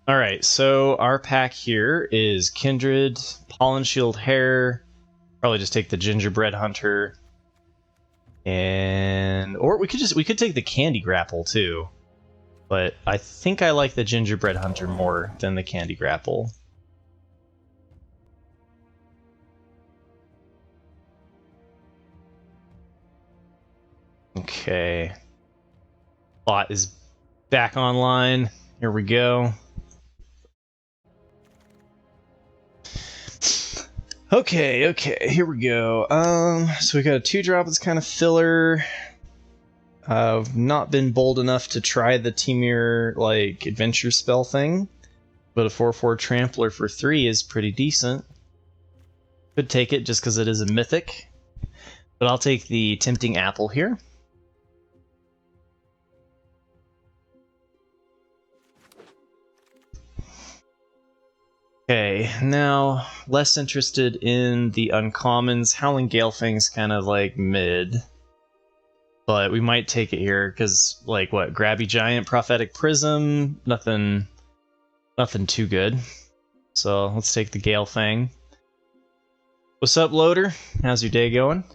Alright, so our pack here is Kindred, Pollen Shield Hare, probably just take the Gingerbread Hunter, and or we could take the Candy Grapple too. But I think I like the Gingerbread Hunter more than the Candy Grapple. Okay. Bot is back online. Here we go. Okay, here we go. So we got a 2-drop that's kind of filler. I've not been bold enough to try the Temur, like, adventure spell thing. But a 4/4 Trampler for 3 is pretty decent. Could take it just because it is a Mythic. But I'll take the Tempting Apple here. Okay, now less interested in the uncommons. Howling Galefang's kind of like mid. But we might take it here because, like, what? Grabby Giant, Prophetic Prism, nothing too good. So let's take the Galefang. What's up, Loader? How's your day going?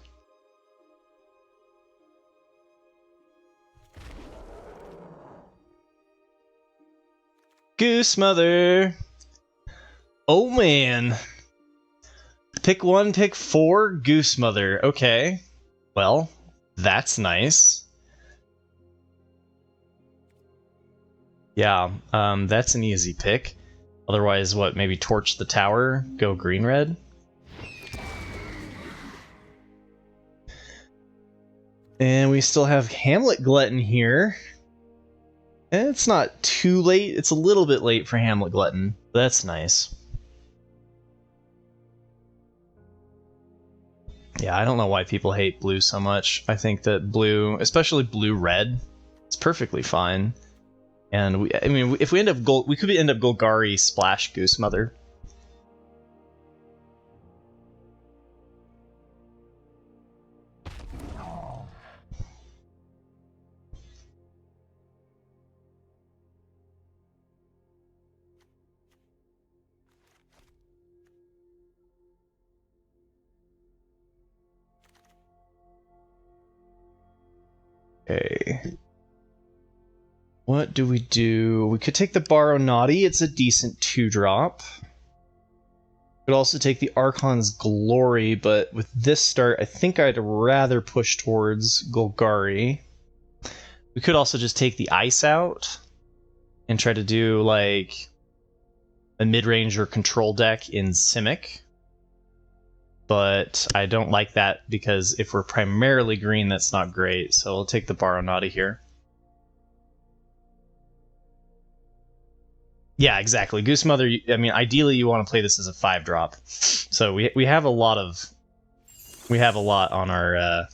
Goose Mother! Oh man! Pick 1, pick 4, Goose Mother. Okay. Well, that's nice. Yeah, that's an easy pick. Otherwise, what, maybe Torch the Tower, go green-red? And we still have Hamlet Glutton here. And it's not too late. It's a little bit late for Hamlet Glutton. That's nice. Yeah, I don't know why people hate blue so much. I think that blue, especially blue-red, is perfectly fine. And I mean, if we end up we could end up Golgari splash Goose Mother. Okay. What do? We could take the Borrow Naughty. It's a decent 2-drop. Could also take the Archon's Glory, but with this start, I think I'd rather push towards Golgari. We could also just take the Ice out and try to do, like, a mid-range or control deck in Simic. But I don't like that because if we're primarily green, that's not great. So we'll take the Borrow Naughty here. Yeah, exactly. Goose Mother, I mean, ideally you want to play this as a 5-drop. So we have a lot on our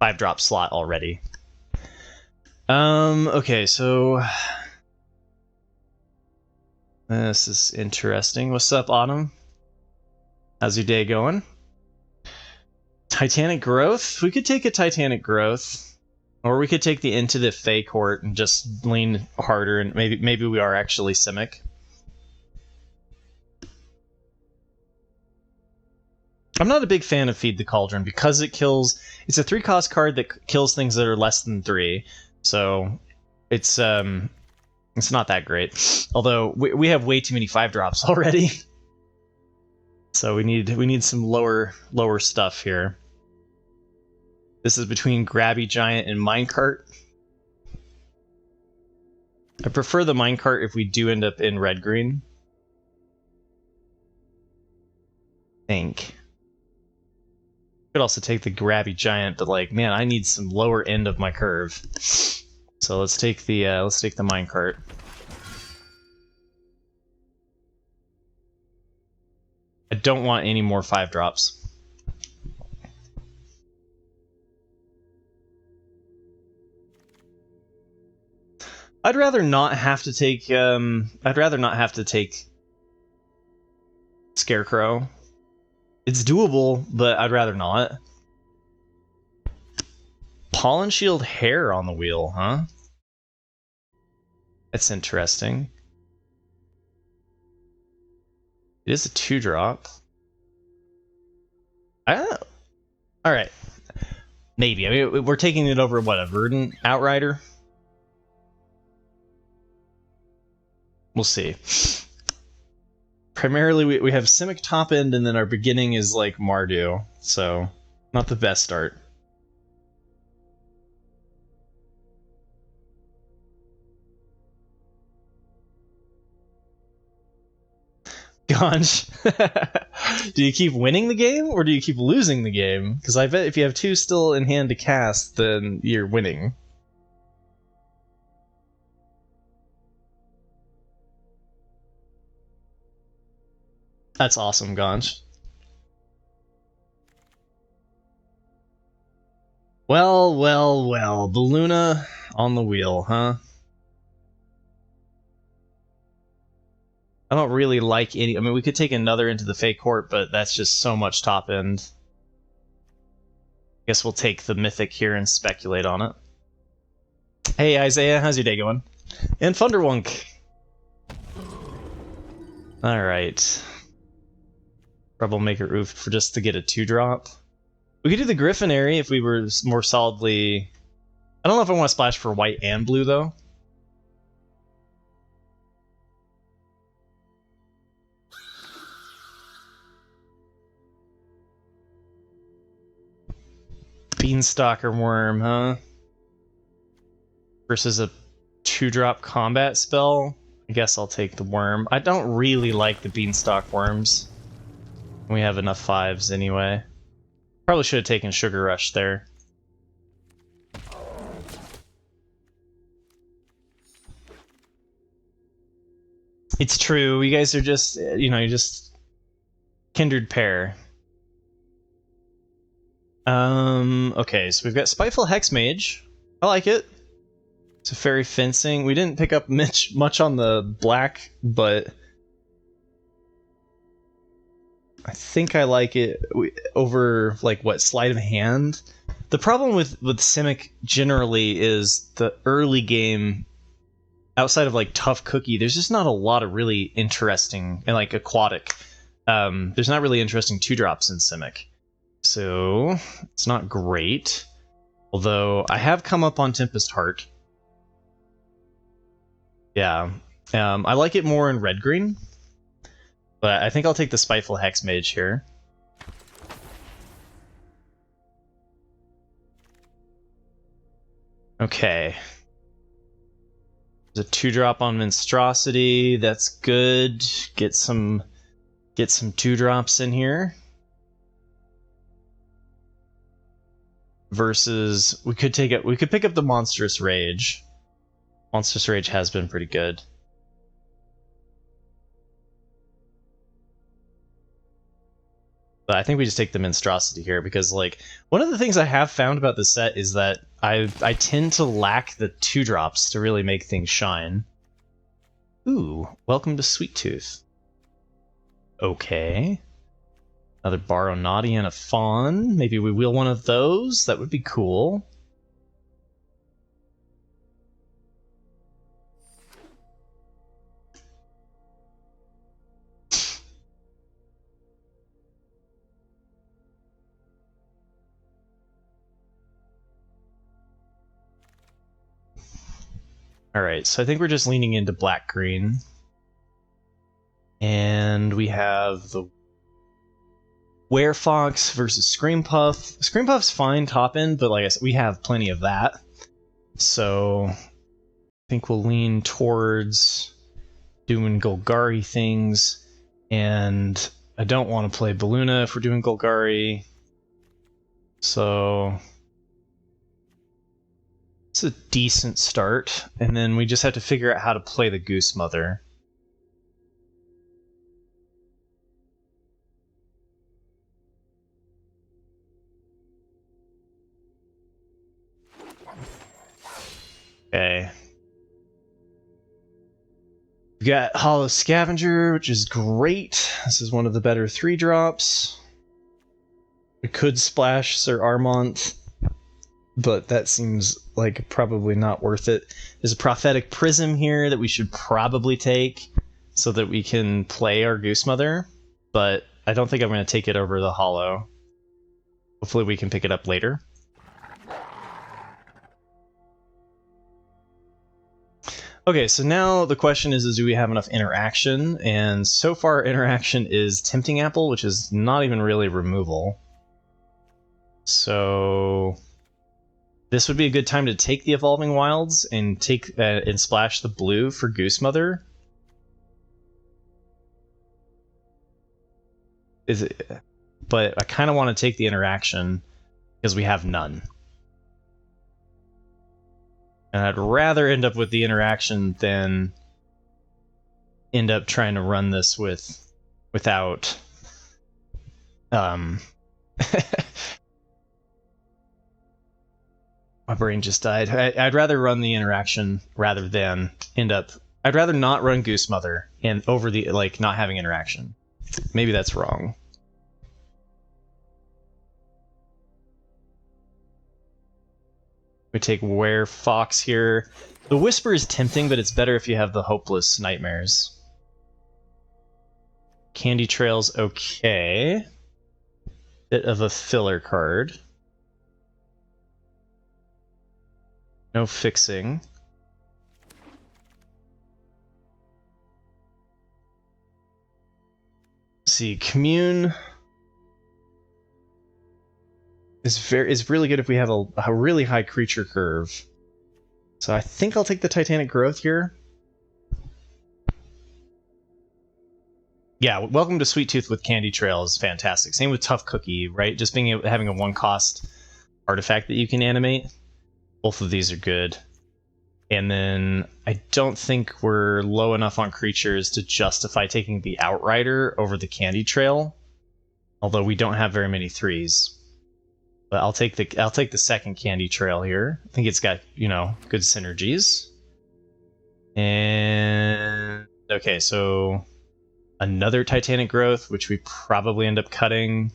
5-drop slot already. Okay, so this is interesting. What's up, Autumn? How's your day going? Titanic Growth? We could take a Titanic Growth. Or we could take the Into the Fey Court and just lean harder, and maybe we are actually Simic. I'm not a big fan of Feed the Cauldron because it's a 3-cost card that kills things that are less than 3. So it's not that great. Although we have way too many 5-drops already. So we need some lower stuff here. This is between Grabby Giant and Minecart. I prefer the Minecart if we do end up in red-green. I think. Could also take the Grabby Giant, but, like, man, I need some lower end of my curve. So let's take the Minecart. I don't want any more 5-drops. I'd rather not have to take Scarecrow. It's doable, but I'd rather not. Pollen Shield Hare on the wheel, huh? That's interesting. It is a 2-drop. I don't know. All right. Maybe. I mean, we're taking it over, what, a Verdant Outrider? We'll see. Primarily, we have Simic top end, and then our beginning is like Mardu, so not the best start. Ganj. Do you keep winning the game, or do you keep losing the game? Because I bet if you have 2 still in hand to cast, then you're winning. That's awesome, Ganj. Well, well, well. The Luna on the wheel, huh? I don't really like any... I mean, we could take another into the Fake Court, but that's just so much top end. Guess we'll take the Mythic here and speculate on it. Hey, Isaiah, how's your day going? And Thunderwunk. Alright. Troublemaker Oof for just to get a 2-drop. We could do the Griffinary if we were more solidly... I don't know if I want to splash for white and blue, though. Beanstalker Worm, huh? Versus a 2-drop combat spell? I guess I'll take the Worm. I don't really like the Beanstalk Worms. We have enough 5s anyway. Probably should have taken Sugar Rush there. It's true, you guys are just, you know, you're just kindred pair. Okay, so we've got Spiteful Hexmage. I like it. It's a Fairy Fencing. We didn't pick up much on the black, but I think I like it over, like, what, Sleight of Hand? The problem with Simic generally is the early game, outside of, like, Tough Cookie, there's just not a lot of really interesting, and, like, Aquatic. There's not really interesting 2-drops in Simic. So, it's not great. Although, I have come up on Tempest Heart. Yeah. I like it more in red-green. But I think I'll take the Spiteful Hexmage here. Okay. There's a 2-drop on Monstrosity. That's good. Get some 2-drops in here. Versus, we could pick up the Monstrous Rage. Monstrous Rage has been pretty good. But I think we just take the Monstrosity here because, like, one of the things I have found about this set is that I tend to lack the 2-drops to really make things shine. Ooh, welcome to Sweet Tooth. Okay. Another Borrow Naughty and a Fawn. Maybe we wheel one of those. That would be cool. Alright, so I think we're just leaning into black-green. And we have the Werefox versus Screampuff. Screampuff's fine top end, but like I said, we have plenty of that. So I think we'll lean towards doing Golgari things. And I don't want to play Balloona if we're doing Golgari. So it's a decent start. And then we just have to figure out how to play the Goose Mother. Okay. We've got Hollow Scavenger, which is great. This is one of the better 3-drops. We could splash Sir Armont, but that seems like probably not worth it. There's a Prophetic Prism here that we should probably take. so that we can play our Goose Mother, but I don't think I'm going to take it over the hollow. Hopefully we can pick it up later. Okay, so now the question is do we have enough interaction? And so far interaction is Tempting Apple, which is not even really removal. So this would be a good time to take the Evolving Wilds and take and splash the blue for Goose Mother. But I kind of want to take the interaction because we have none. And I'd rather end up with the interaction than end up trying to run this without my brain just died. I'd rather run the interaction rather than I'd rather not run Goose Mother and over the not having interaction. Maybe that's wrong. We take Were Fox here. The Whisper is tempting, but it's better if you have the Hopeless Nightmares. Candy Trail's okay. Bit of a filler card. No fixing. Let's see, Commune is really good if we have a really high creature curve. So I think I'll take the Titanic Growth here. Yeah, Welcome to Sweet Tooth with Candy Trail is fantastic. Same with Tough Cookie, right? Just having a 1-cost artifact that you can animate. Both of these are good. And then I don't think we're low enough on creatures to justify taking the Outrider over the Candy Trail. Although we don't have very many 3s. But I'll take the second Candy Trail here. I think it's got, good synergies. And okay, so another Titanic Growth, which we probably end up cutting.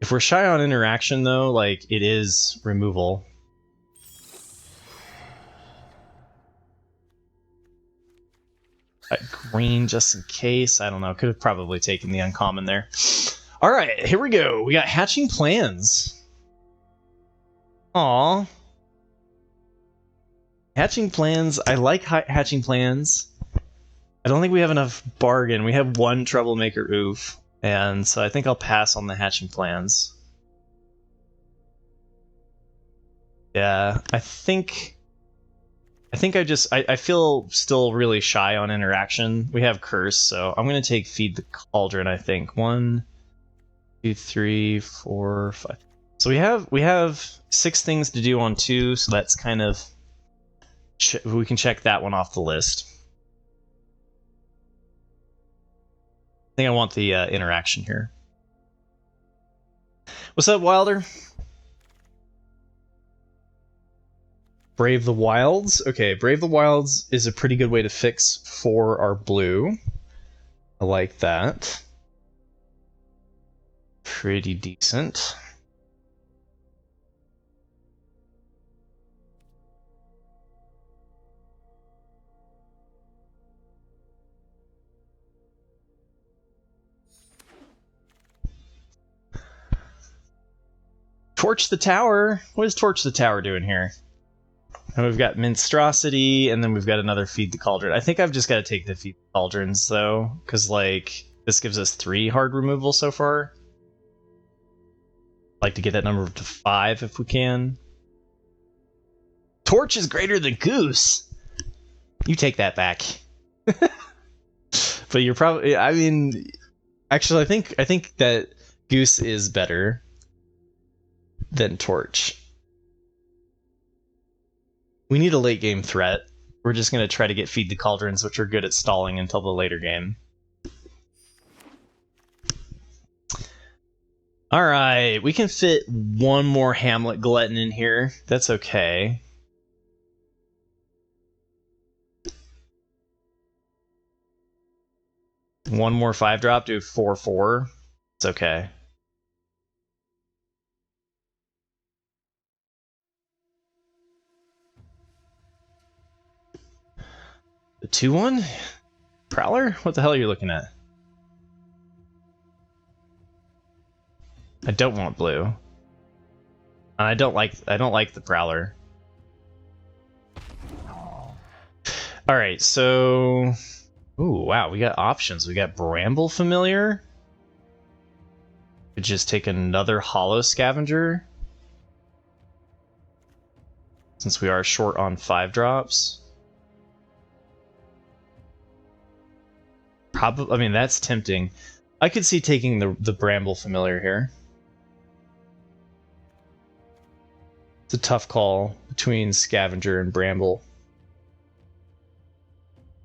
If we're shy on interaction though, it is removal. Green just in case. I don't know. Could have probably taken the uncommon there. All right, here we go. We got Hatching Plans. Aw. Hatching Plans. I like Hatching Plans. I don't think we have enough bargain. We have one Troublemaker Oof. And so I think I'll pass on the Hatching Plans. Yeah, I feel still really shy on interaction. We have Curse, so I'm going to take Feed the Cauldron, I think. 1, 2, 3, 4, 5. So we have 6 things to do on 2, so that's kind of... we can check that one off the list. I think I want the interaction here. What's up, Wilder? Brave the Wilds. Okay, Brave the Wilds is a pretty good way to fix for our blue. I like that. Pretty decent. Torch the Tower. What is Torch the Tower doing here? And we've got Monstrosity, and then we've got another Feed the Cauldron. I think I've just got to take the Feed the Cauldrons, though, because, this gives us 3 hard removal so far. I'd like to get that number to 5 if we can. Torch is greater than Goose! You take that back. But you're probably... actually, I think that Goose is better than Torch. We need a late game threat. We're just going to try to get Feed the Cauldrons, which are good at stalling until the later game. Alright, we can fit one more Hamlet Glutton in here. That's okay. One more 5-drop, do 4/4. It's okay. The 2/1? Prowler? What the hell are you looking at? I don't want blue. And I don't like the Prowler. Alright, so... Ooh, wow, we got options. We got Bramble Familiar. Could just take another Hollow Scavenger. Since we are short on 5-drops. Probably, I mean, that's tempting. I could see taking the Bramble Familiar here. It's a tough call between Scavenger and Bramble.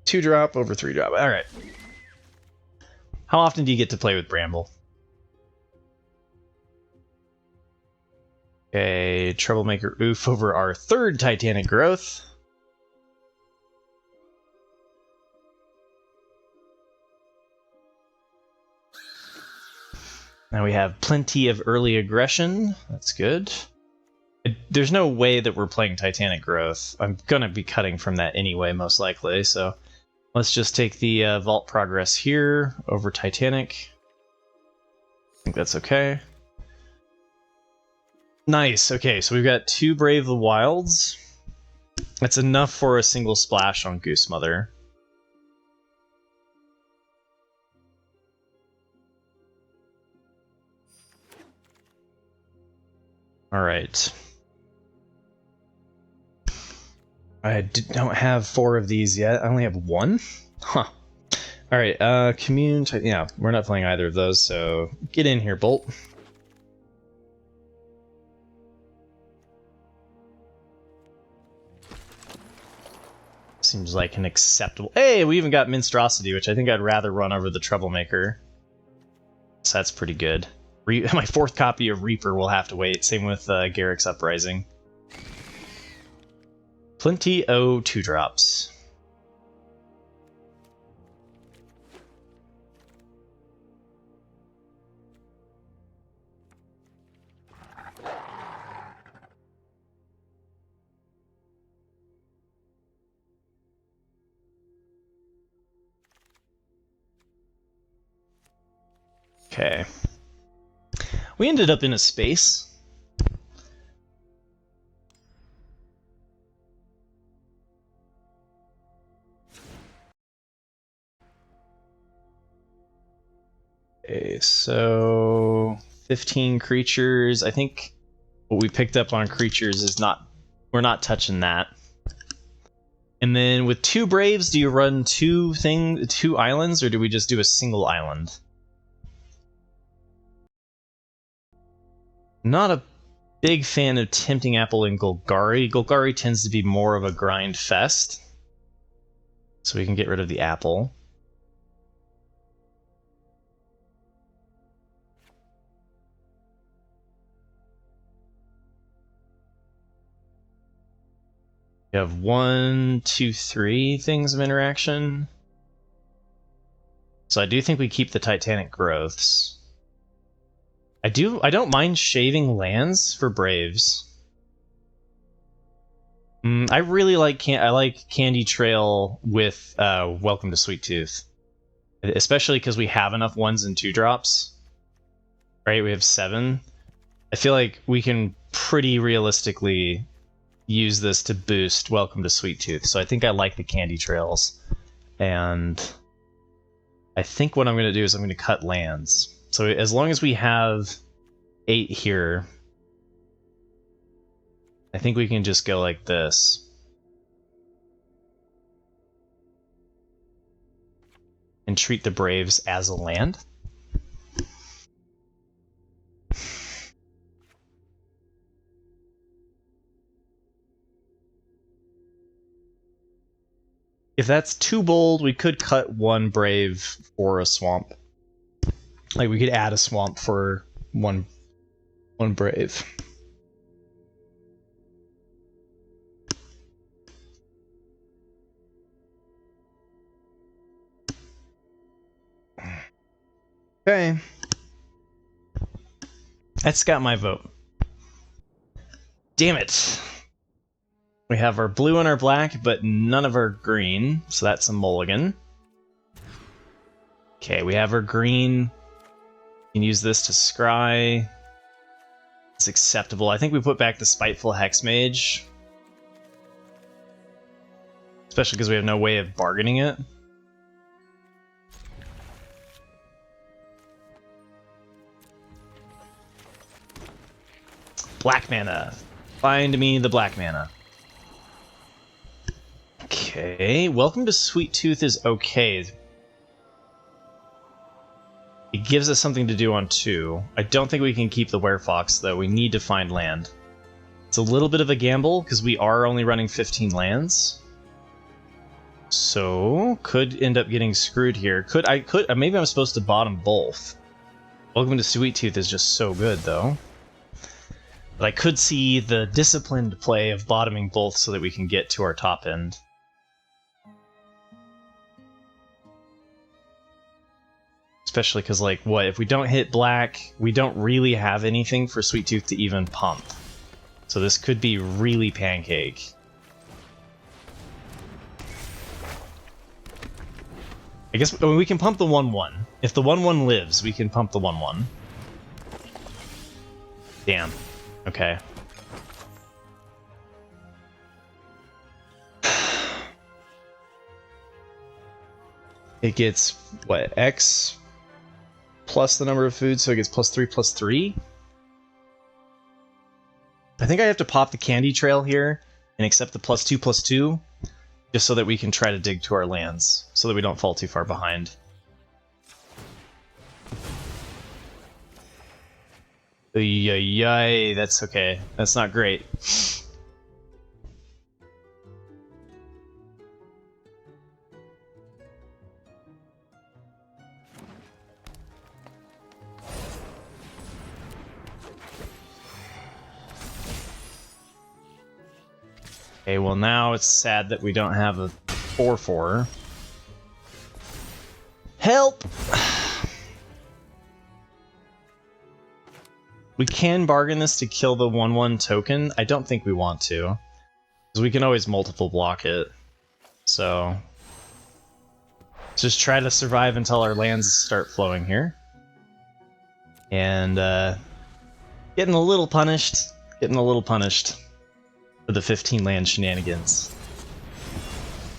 2-drop over 3-drop. Alright. How often do you get to play with Bramble? Okay, Troublemaker Oof over our 3rd Titanic Growth. Now we have plenty of early aggression. That's good. There's no way that we're playing Titanic Growth. I'm gonna be cutting from that anyway, most likely, so let's just take the Vault Progress here over Titanic. I think that's okay. Nice, okay, so we've got 2 Brave the Wilds. That's enough for a single splash on Goose Mother. Alright. I don't have 4 of these yet. I only have 1? Huh. Alright, Commune... Yeah, we're not playing either of those, so get in here, Bolt. Seems like an acceptable... Hey, we even got Minstrosity, which I think I'd rather run over the Troublemaker. So that's pretty good. My 4th copy of Reaper will have to wait. Same with Garrick's Uprising. Plenty o 2-drops. Okay. We ended up in a space. Okay, so 15 creatures. I think what we picked up on creatures is not... We're not touching that. And then with 2 Braves, do you run 2 islands, or do we just do a single island? Not a big fan of Tempting Apple and Golgari. Golgari tends to be more of a grind fest. So we can get rid of the apple. We have 1, 2, 3 things of interaction. So I do think we keep the Titanic Growths. I don't mind shaving lands for Braves. I really like Candy Trail with Welcome to Sweet Tooth. Especially because we have enough 1s and 2-drops. Right, we have 7. I feel like we can pretty realistically use this to boost Welcome to Sweet Tooth. So I think I like the Candy Trails. And I think what I'm going to do is I'm going to cut lands. So as long as we have 8 here, I think we can just go like this. And treat the Braves as a land. If that's too bold, we could cut 1 Brave for a swamp. Like, we could add a swamp for one Brave. Okay. That's got my vote. Damn it. We have our blue and our black, but none of our green, so that's a mulligan. Okay, we have our green. We can use this to scry. It's acceptable. I think we put back the Spiteful Hexmage. Especially because we have no way of bargaining it. Black mana. Find me the black mana. Okay, Welcome to Sweet Tooth is okay. It gives us something to do on 2. I don't think we can keep the Werefox, though. We need to find land. It's a little bit of a gamble, because we are only running 15 lands. So, could end up getting screwed here. Maybe I'm supposed to bottom both. Welcome to Sweet Tooth is just so good, though. But I could see the disciplined play of bottoming both so that we can get to our top end. Especially because, like, what? If we don't hit black, we don't really have anything for Sweet Tooth to even pump. So this could be really pancake. I guess we can pump the 1/1. If the 1/1 lives, we can pump the 1/1. Damn. Okay. It gets, what, X plus the number of food, so it gets +3/+3? I think I have to pop the Candy Trail here and accept the +2/+2, just so that we can try to dig to our lands, so that we don't fall too far behind. Yay, that's okay. That's not great. Okay, well now it's sad that we don't have a 4/4. Help! We can bargain this to kill the 1/1 token. I don't think we want to, because we can always multiple block it. So let's just try to survive until our lands start flowing here. And getting a little punished for the 15 land shenanigans.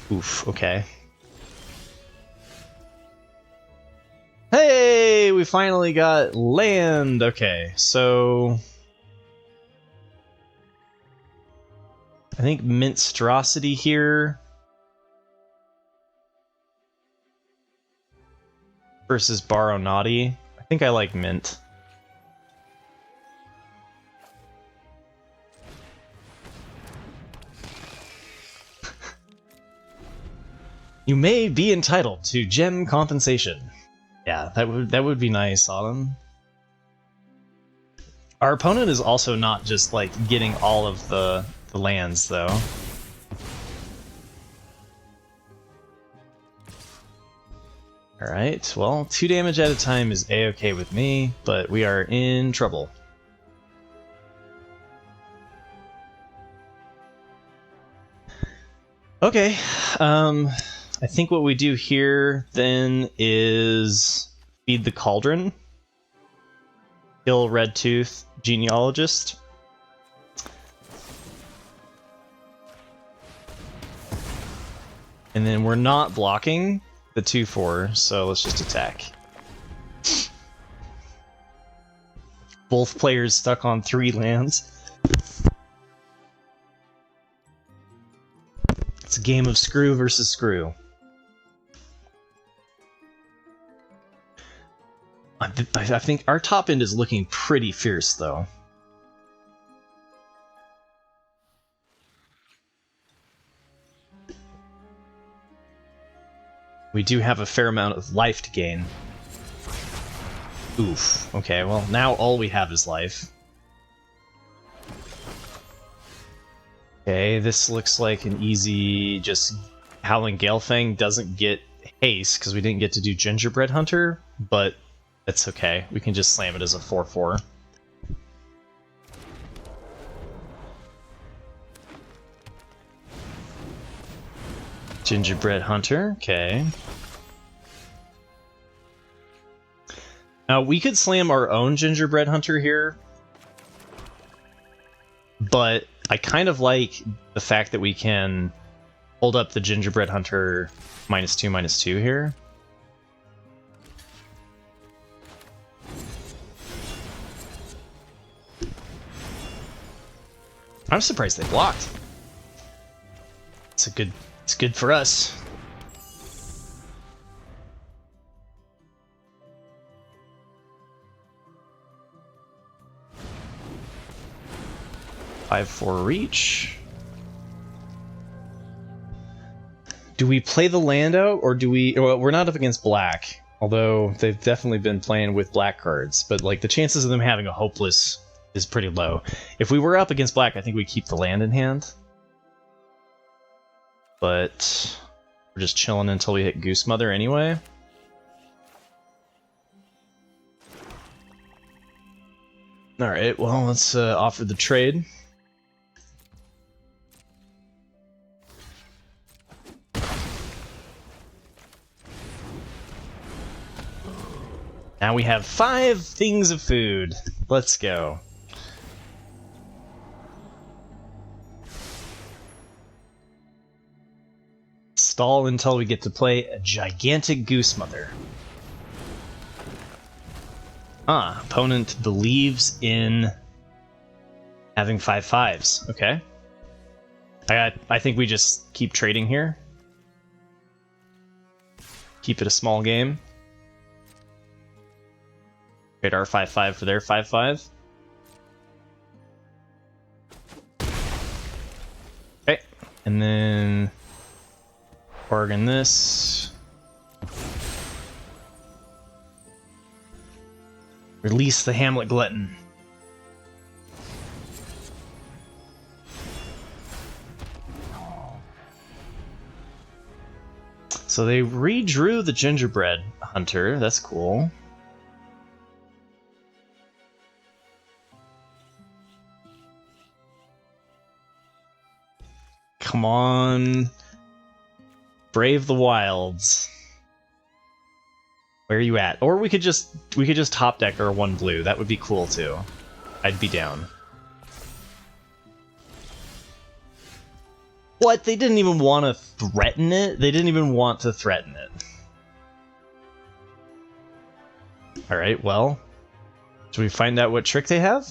Oof, okay. Hey, we finally got land. Okay, so I think Minstrosity here versus Borrow Naughty. I think I like Mint. You may be entitled to gem compensation. Yeah, that would be nice, Autumn. Our opponent is also not just like getting all of the lands, though. Alright, well, 2 damage at a time is a-okay with me, but we are in trouble. Okay, I think what we do here, then, is feed the Cauldron, kill Red Tooth Genealogist, and then we're not blocking the 2/4, so let's just attack. Both players stuck on 3 lands. It's a game of screw versus screw. I think our top end is looking pretty fierce, though. We do have a fair amount of life to gain. Oof. Okay, well, now all we have is life. Okay, this looks like an easy, just Howling Galefang doesn't get haste, because we didn't get to do Gingerbread Hunter, but that's okay. We can just slam it as a 4/4. Gingerbread Hunter, okay. Now, we could slam our own Gingerbread Hunter here, but I kind of like the fact that we can hold up the Gingerbread Hunter -2/-2 here. I'm surprised they blocked. It's good for us. Five for reach. Do we play the land out, or do we? Well, we're not up against black, although they've definitely been playing with black cards. But like the chances of them having a hopeless is pretty low. If we were up against black, I think we keep the land in hand. But we're just chilling until we hit Goose Mother anyway. All right. Well, let's offer the trade. Now we have 5 things of food. Let's go. Stall until we get to play a gigantic Goose Mother. Ah, opponent believes in having 5/5s. Okay. I think we just keep trading here. Keep it a small game. Trade our 5/5 for their 5/5. Okay, and then bargain this. Release the Hamlet Glutton. So they redrew the Gingerbread Hunter. That's cool. Come on. Brave the wilds. Where are you at? Or we could just top deck our 1 blue. That would be cool too. I'd be down. What? They didn't even want to threaten it? They didn't even want to threaten it. Alright, well. Should we find out what trick they have?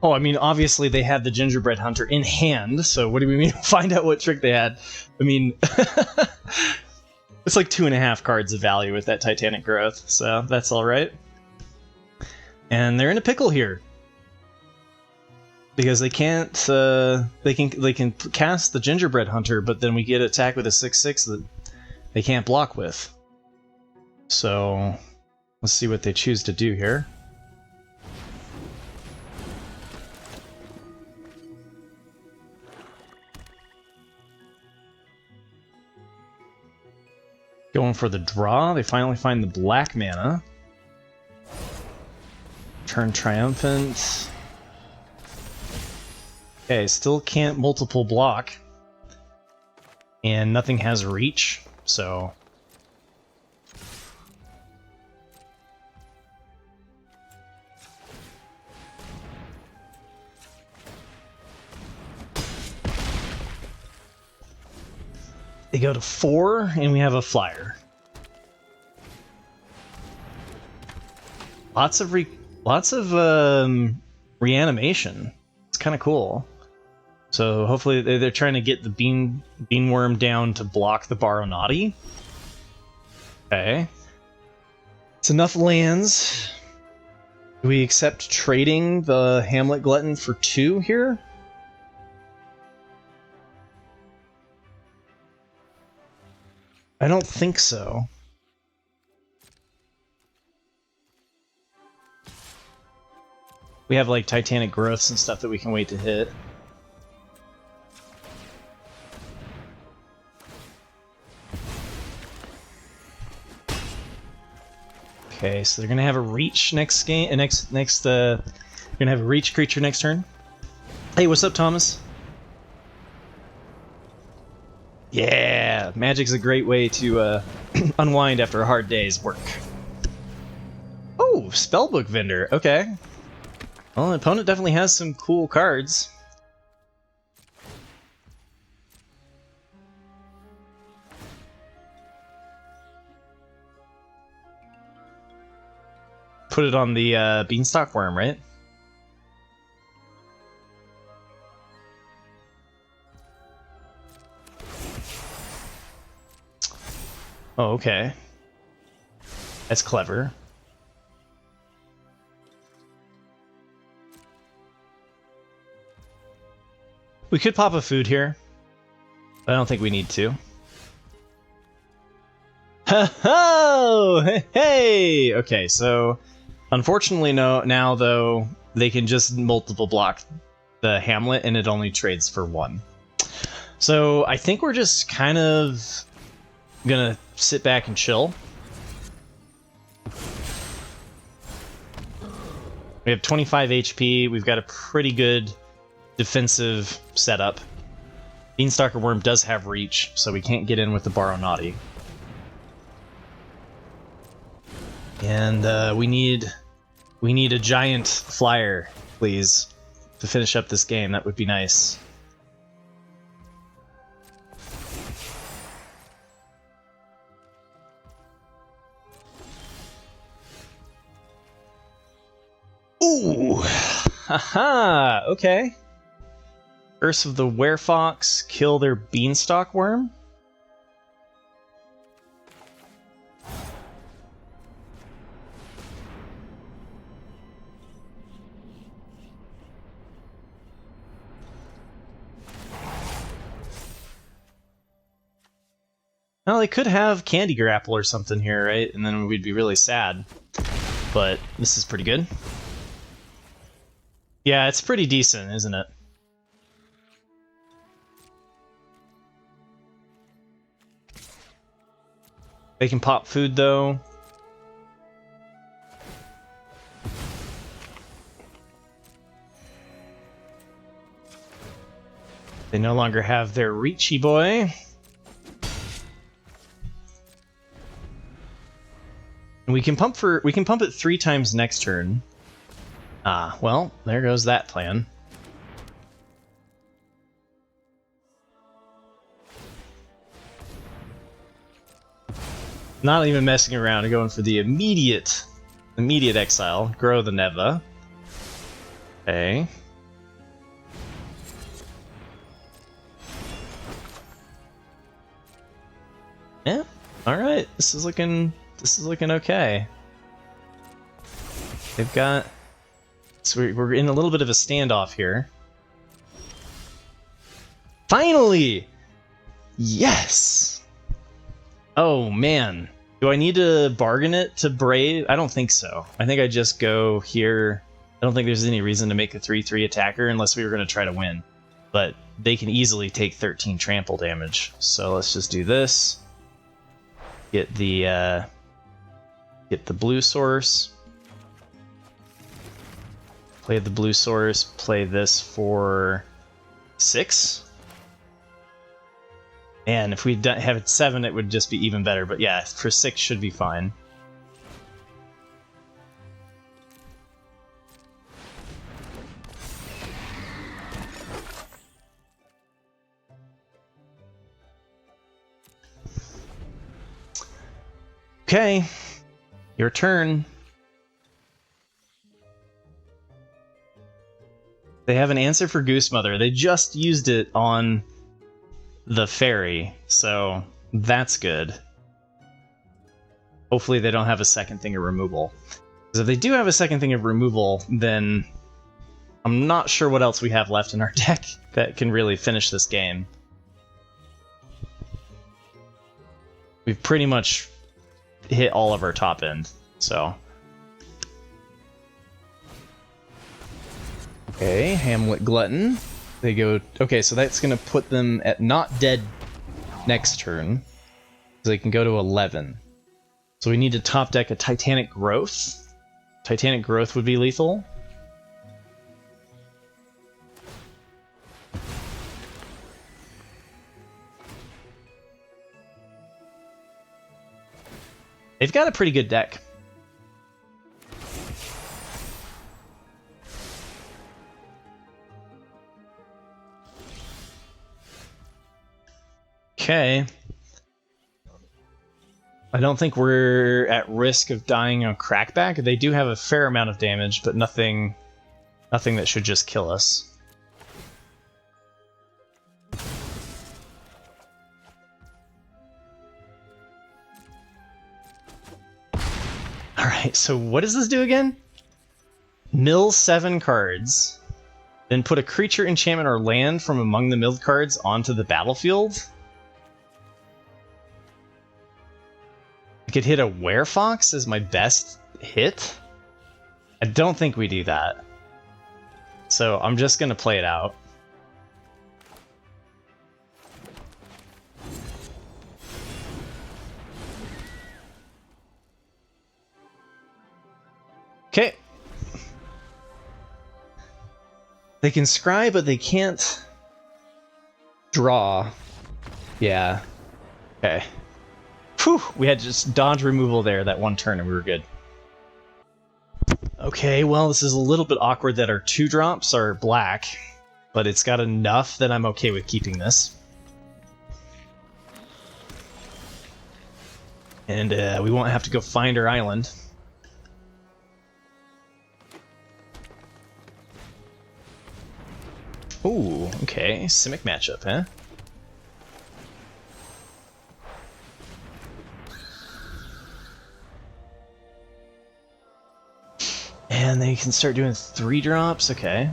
Oh, I mean, obviously they had the Gingerbread Hunter in hand, so what do we mean find out what trick they had? I mean, it's like 2.5 cards of value with that Titanic Growth, so that's alright. And they're in a pickle here. Because they can't, they can cast the Gingerbread Hunter, but then we get attacked with a 6/6 that they can't block with. So, let's see what they choose to do here. Going for the draw, they finally find the black mana. Turn triumphant. Okay, still can't multiple block. And nothing has reach, so... They go to 4, and we have a flyer. Lots of reanimation. It's kind of cool. So hopefully they're trying to get the Beanworm down to block the Baronati. Okay. It's enough lands. Do we accept trading the Hamlet Glutton for 2 here? I don't think so. We have like Titanic Growths and stuff that we can wait to hit. Okay, so they're gonna have a reach next game. They're gonna have a reach creature next turn. Hey, what's up, Thomas? Yeah, Magic's a great way to unwind after a hard day's work. Oh, Spellbook Vendor. Okay. Well, the opponent definitely has some cool cards. Put it on the Beanstalk Worm, right? Oh, okay. That's clever. We could pop a food here, but I don't think we need to. Ho-ho! Hey! Okay, so unfortunately now though, they can just multiple block the Hamlet and it only trades for 1. So I think we're just kind of gonna sit back and chill. We have 25 HP, we've got a pretty good defensive setup. Beanstalker Worm does have reach, so we can't get in with the Baronati. And we need a giant flyer, please, to finish up this game. That would be nice. Ooh! Haha! Okay. Curse of the Werefox, kill their Beanstalk Worm? Well, they could have Candy Grapple or something here, right? And then we'd be really sad. But this is pretty good. Yeah, it's pretty decent, isn't it? They can pop food, though. They no longer have their Reachy boy. And we can pump it 3 times next turn. Ah, well, there goes that plan. Not even messing around and going for the immediate exile. Grow the Neva. Okay. Yeah. All right. This is looking okay. They've got. So we're in a little bit of a standoff here. Finally! Yes! Oh, man. Do I need to bargain it to Brave? I don't think so. I think I just go here. I don't think there's any reason to make a 3/3 attacker unless we were going to try to win. But they can easily take 13 trample damage. So let's just do this. Get the blue source. Play the blue source, play this for 6. Man, if we have it 7, it would just be even better. But yeah, for 6 should be fine. Okay, your turn. They have an answer for Goose Mother. They just used it on the fairy, so that's good. Hopefully they don't have a second thing of removal. Because if they do have a second thing of removal, then I'm not sure what else we have left in our deck that can really finish this game. We've pretty much hit all of our top end, so... Okay, Hamlet Glutton. They go... Okay, so that's going to put them at not dead next turn. So they can go to 11. So we need to top deck a Titanic Growth. Titanic Growth would be lethal. They've got a pretty good deck. Okay. I don't think we're at risk of dying on Crackback. They do have a fair amount of damage, but nothing that should just kill us. Alright, so what does this do again? Mill 7 cards. Then put a creature, enchantment, or land from among the milled cards onto the battlefield? I could hit a Werefox as my best hit? I don't think we do that. So I'm just going to play it out. Okay. They can scry, but they can't draw. Yeah. Okay. Whew, we had just dodge removal there that one turn and we were good. Okay, well, this is a little bit awkward that our 2-drops are black, but it's got enough that I'm okay with keeping this. And we won't have to go find our island. Ooh, okay, Simic matchup, huh? And they can start doing 3-drops, okay.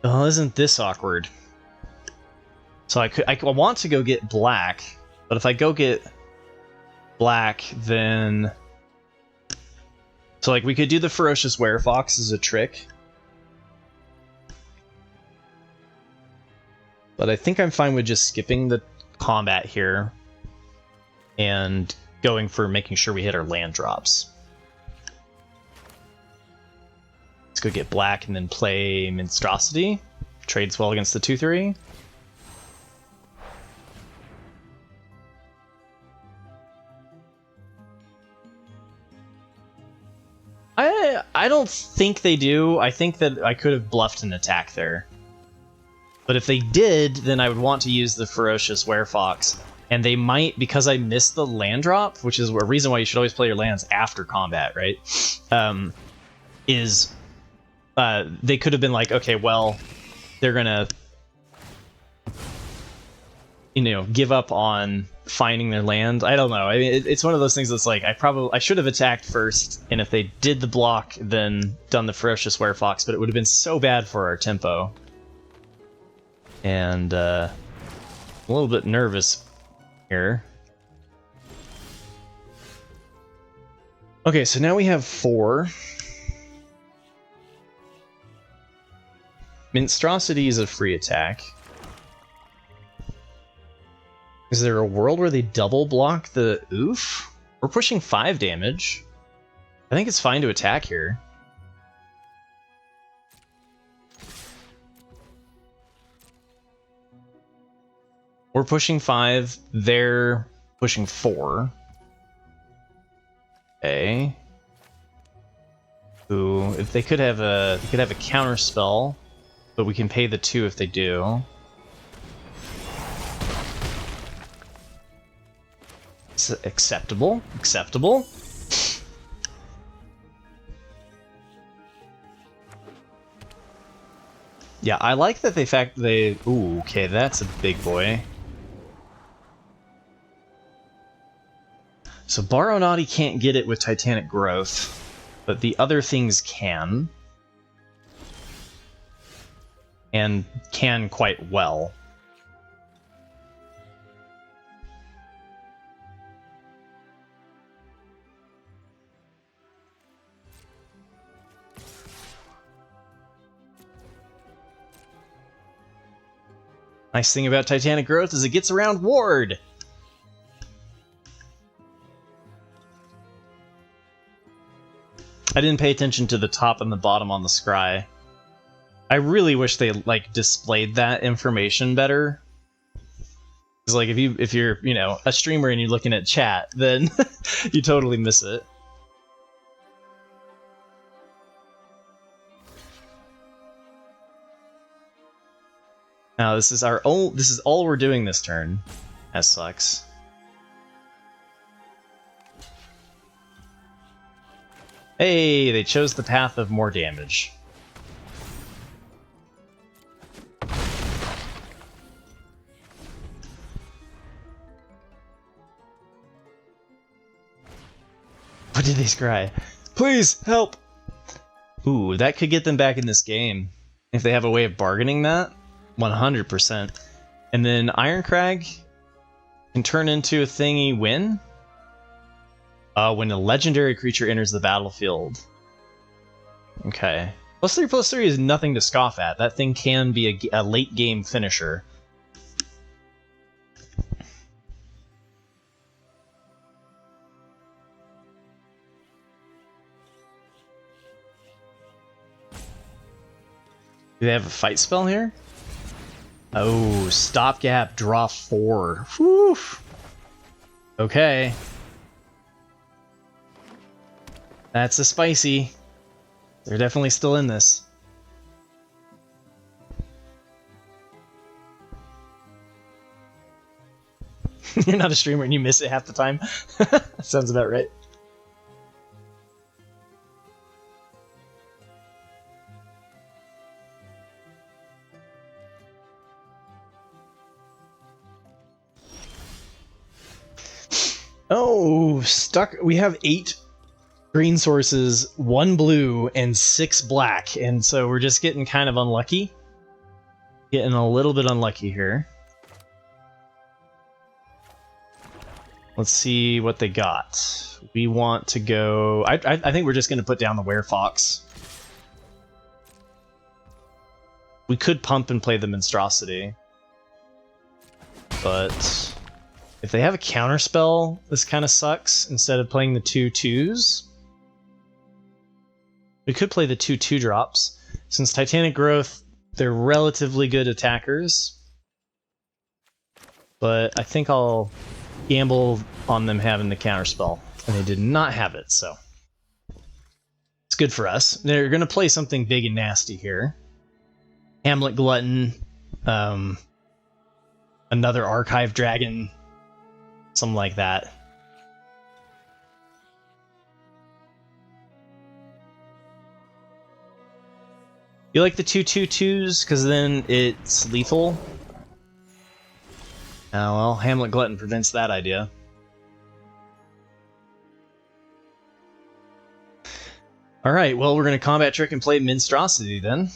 Oh, isn't this awkward? So I want to go get black, but if I go get black, then... So, like, we could do the Ferocious Werefox as a trick. But I think I'm fine with just skipping the combat here and going for making sure we hit our land drops. Let's go get black and then play Monstrosity. Trades well against the 2-3. I don't think they do. I think that I could have bluffed an attack there. But if they did, then I would want to use the Ferocious Werefox. And they might, because I missed the land drop, which is a reason why you should always play your lands after combat, right? They could have been like, okay, well, they're gonna, give up on finding their land. I don't know. I mean, it's one of those things that's like, I should have attacked first, and if they did the block, then done the Ferocious Werefox, but it would have been so bad for our tempo. And a little bit nervous here. Okay, so now we have 4. Monstrosity is a free attack. Is there a world where they double block the oof? We're pushing 5 damage. I think it's fine to attack here. We're pushing 5, they're pushing 4. Okay. Ooh, if they could have a counter spell, but we can pay the 2 if they do. It's acceptable. Acceptable. Yeah, I like that they ooh, okay, that's a big boy. So Baronati can't get it with Titanic Growth, but the other things can. And can quite well. Nice thing about Titanic Growth is it gets around Ward! I didn't pay attention to the top and the bottom on the scry. I really wish they like displayed that information better. Because like if you're, you know, a streamer and you're looking at chat, then you totally miss it. Now this is all we're doing this turn. That sucks. Hey, they chose the path of more damage. What did they scry? Please, help! Ooh, that could get them back in this game. If they have a way of bargaining that, 100%. And then Ironcrag can turn into a thingy win? When a legendary creature enters the battlefield. Okay. +3/+3 is nothing to scoff at. That thing can be a late game finisher. Do they have a fight spell here? Oh, stopgap, draw 4. Whew. Okay. That's a spicy. They're definitely still in this. You're not a streamer and you miss it half the time? Sounds about right. Oh, stuck. We have 8 green sources, 1 blue, and 6 black, and so we're just getting kind of unlucky. Getting a little bit unlucky here. Let's see what they got. We want to go... I think we're just going to put down the Werefox. We could pump and play the Monstrosity. But if they have a counterspell, this kind of sucks. Instead of playing the 2/2s, we could play the 2/2 drops. Since Titanic Growth, they're relatively good attackers. But I think I'll gamble on them having the counterspell. And they did not have it, so it's good for us. They're going to play something big and nasty here. Hamlet Glutton, another Archive Dragon, something like that. You like the 2/2/2s because then it's lethal? Oh well, Hamlet Glutton prevents that idea. Alright, well we're going to Combat Trick and play Monstrosity then.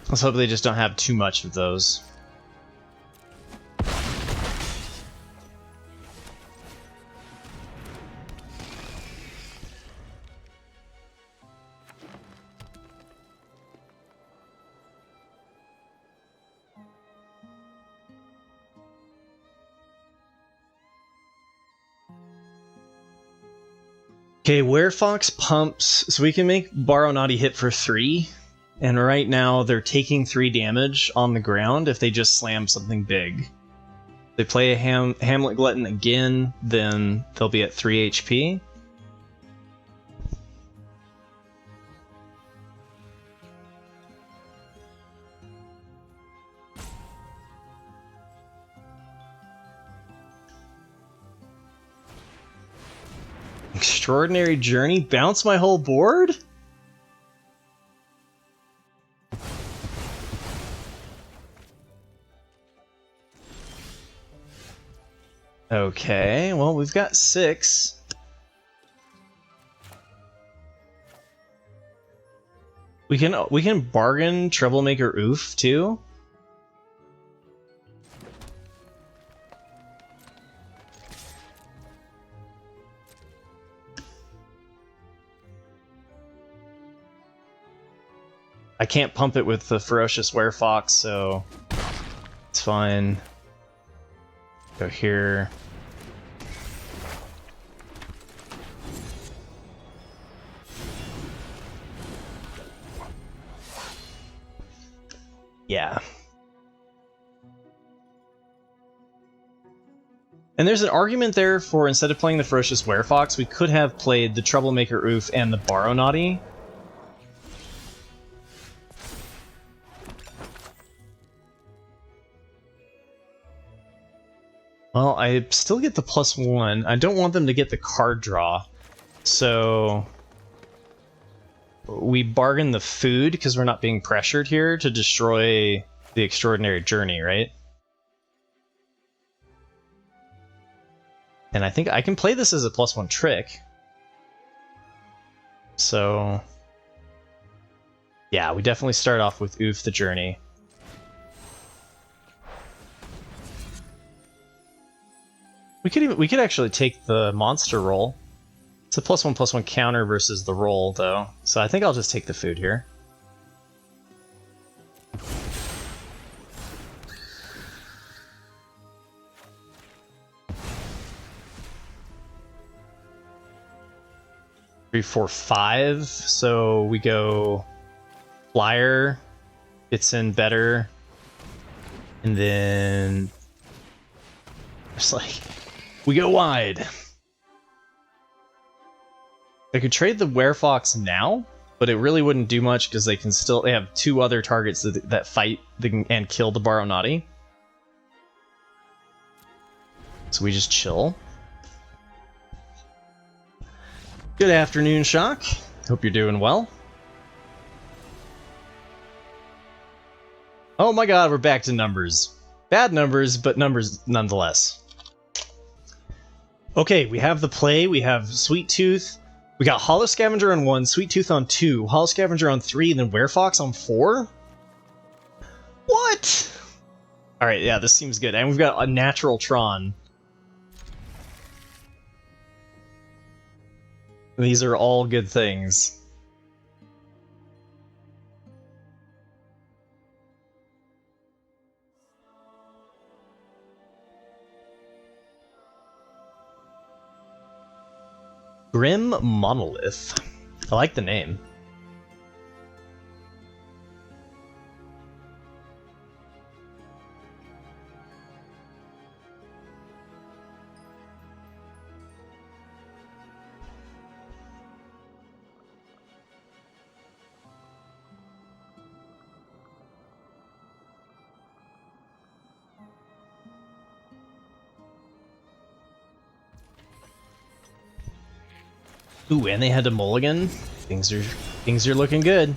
Let's hope they just don't have too much of those. Okay, Werefox pumps, so we can make Baronati hit for 3. And right now, they're taking 3 damage on the ground if they just slam something big. They play a Hamlet Glutton again, then they'll be at 3 HP. Extraordinary Journey? Bounce my whole board? Okay, well, we've got 6. We can bargain Troublemaker Oof too. I can't pump it with the Ferocious Werefox, so it's fine. Go here. Yeah. And there's an argument there for, instead of playing the Ferocious Werefox, we could have played the Troublemaker Oof and the Borrow Naughty. Well, I still get the +1. I don't want them to get the card draw. So we bargain the food because we're not being pressured here to destroy the Extraordinary Journey, right? And I think I can play this as a +1 trick. So yeah, we definitely start off with Oof the Journey. We could actually take the monster roll. It's a +1/+1 counter versus the roll, though. So I think I'll just take the food here. Three, 4, 5. So we go Flyer, gets in better, and then it's like we go wide. I could trade the Werefox now, but it really wouldn't do much because they have 2 other targets that fight and kill the Borrow Naughty. So we just chill. Good afternoon, Shock. Hope you're doing well. Oh my god, we're back to numbers. Bad numbers, but numbers nonetheless. Okay, we have the play, we have Sweet Tooth, we got Hollow Scavenger on 1, Sweet Tooth on 2, Hollow Scavenger on 3, and then Werefox on 4? What? Alright, yeah, this seems good. And we've got a natural Tron. These are all good things. Grim Monolith. I like the name. Ooh, and they had to mulligan. Things are looking good.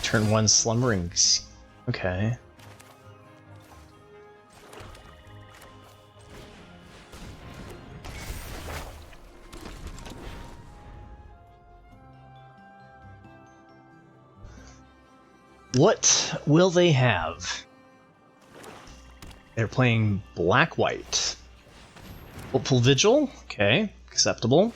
Turn 1 slumbering. Okay. What will they have? They're playing black-white. Hopeful Vigil? Okay, acceptable.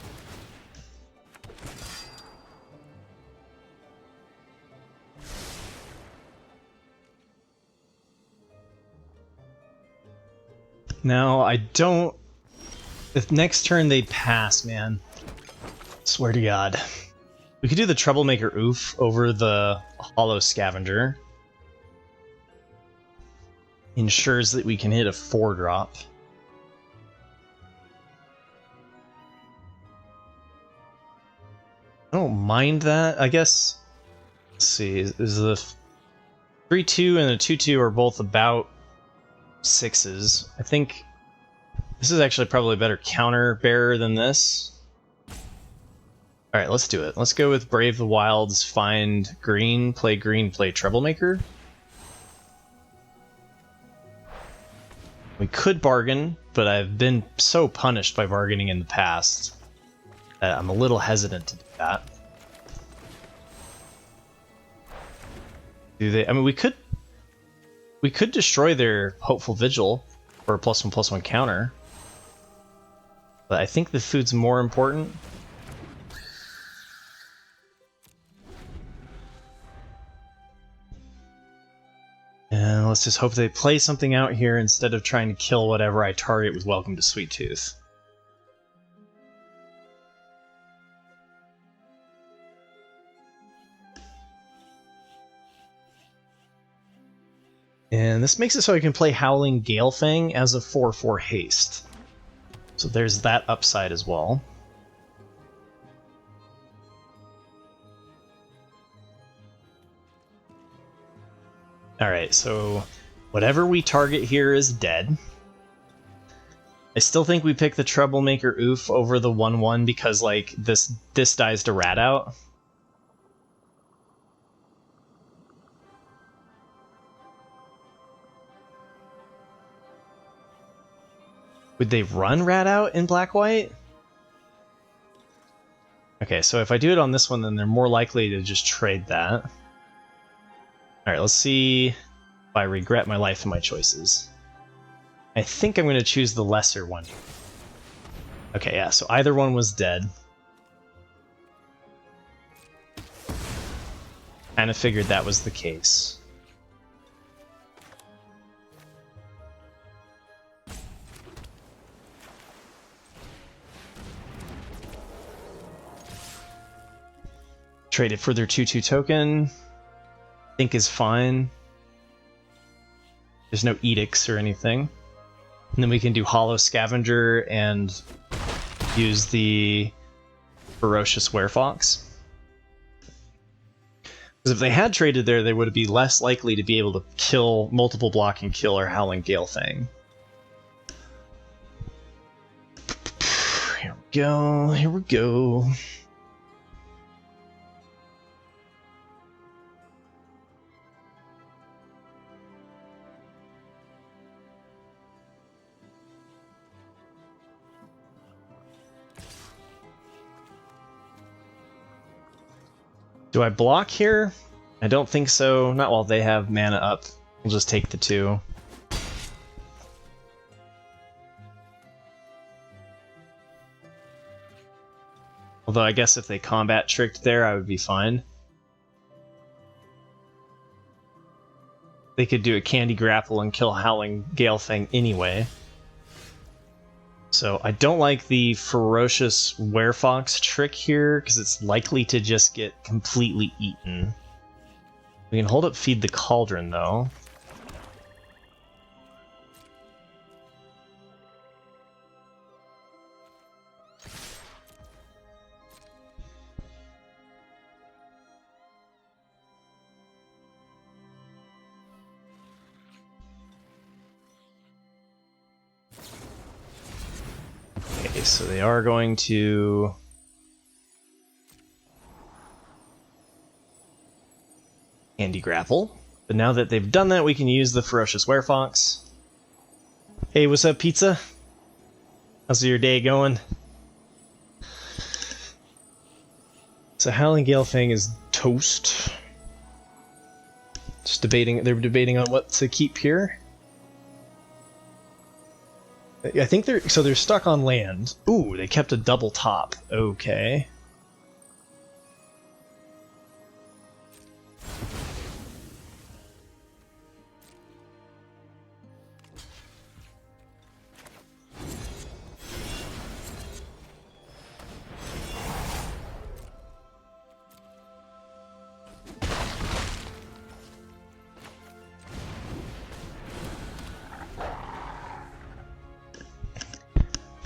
Now, I don't... If next turn they pass, man. Swear to God. We could do the Troublemaker Oof over the Hollow Scavenger. Ensures that we can hit a 4-drop. I don't mind that, I guess. Let's see, is the 3/2 and a 2/2 are both about 6s. I think this is actually probably a better counter bearer than this. Alright, let's do it. Let's go with Brave the Wilds, find green, play Troublemaker. We could bargain, but I've been so punished by bargaining in the past that I'm a little hesitant to do that. Do they? I mean, we could destroy their Hopeful Vigil for a +1/+1 counter, but I think the food's more important. And let's just hope they play something out here instead of trying to kill whatever I target with Welcome to Sweet Tooth. And this makes it so I can play Howling Galefang as a 4/4 haste. So there's that upside as well. Alright, so whatever we target here is dead. I still think we pick the Troublemaker Oof over the 1/1 because, like, this dies to Rat Out. Would they run Rat Out in Black-White? Okay, so if I do it on this one, then they're more likely to just trade that. Alright, let's see if I regret my life and my choices. I think I'm going to choose the lesser one. Okay, yeah, so either one was dead. Kind of figured that was the case. Trade it for their 2/2 token. I think is fine. There's no edicts or anything. And then we can do Hollow Scavenger and use the Ferocious Werefox. Because if they had traded there, they would be less likely to be able to kill multiple block and kill our Howling Galefang. Here we go, here we go. Do I block here? I don't think so. Not while they have mana up. We'll just take the 2. Although I guess if they combat tricked there, I would be fine. They could do a Candy Grapple and kill Howling Galefang anyway. So I don't like the Ferocious Werefox trick here, because it's likely to just get completely eaten. We can hold up Feed the Cauldron, though. Okay, so they are going to Candy Grapple. But now that they've done that, we can use the Ferocious Werefox. Hey, what's up, Pizza? How's your day going? So Howling Galefang is toast. Just debating, they're debating on what to keep here. I think they're stuck on land. Ooh, they kept a double top. Okay.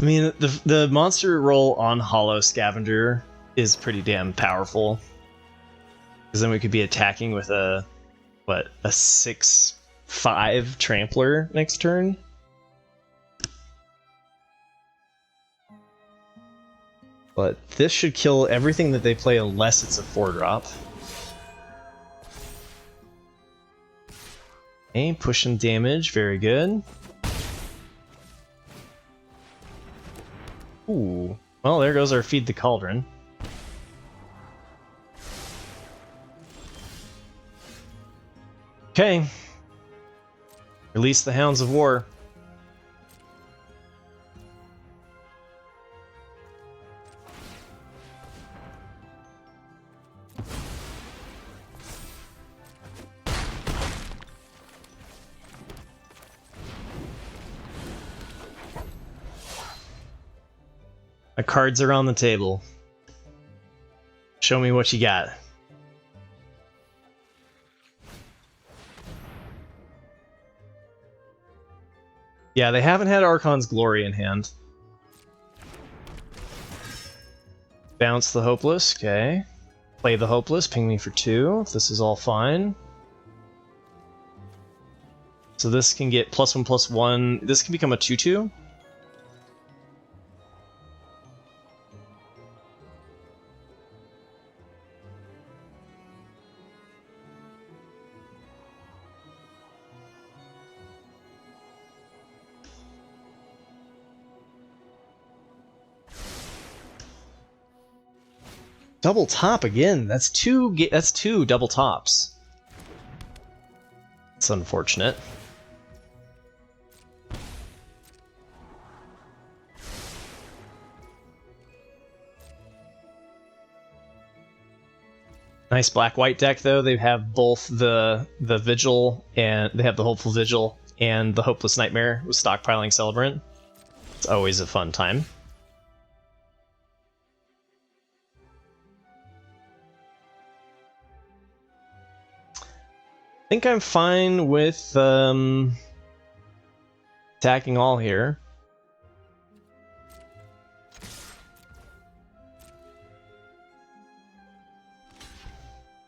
I mean, the monster roll on Hollow Scavenger is pretty damn powerful. Because then we could be attacking with a what, a 6/5 trampler next turn? But this should kill everything that they play unless it's a 4-drop. Okay, pushing damage, very good. Ooh, well, there goes our Feed the Cauldron. Okay. Release the Hounds of War. My cards are on the table. Show me what you got. Yeah, they haven't had Archon's Glory in hand. Bounce the Hopeless, okay. Play the Hopeless, ping me for 2. This is all fine. So this can get +1/+1. This can become a 2/2. Double top again. That's two double tops. It's unfortunate. Nice black-white deck though. They have both the Vigil and they have the Hopeful Vigil and the Hopeless Nightmare with stockpiling Celebrant. It's always a fun time. I think I'm fine with attacking all here.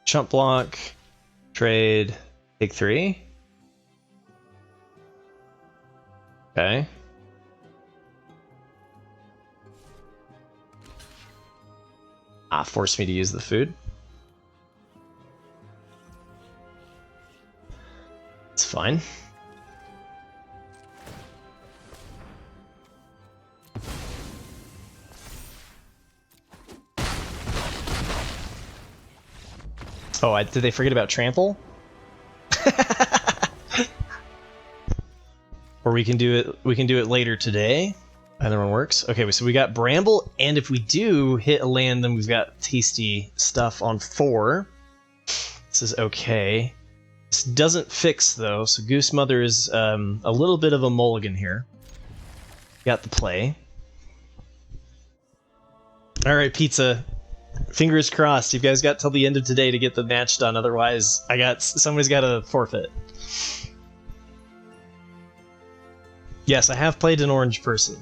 Chump block, trade, take 3. Okay. Force me to use the food. It's fine. Oh, did they forget about trample? Or we can do it later today. Either one works. Okay, so we got Bramble, and if we do hit a land, then we've got tasty stuff on 4. This is okay. This doesn't fix though, so Goose Mother is a little bit of a mulligan here. Got the play. Alright, Pizza. Fingers crossed. You guys got till the end of today to get the match done, otherwise somebody's got to forfeit. Yes, I have played an orange person.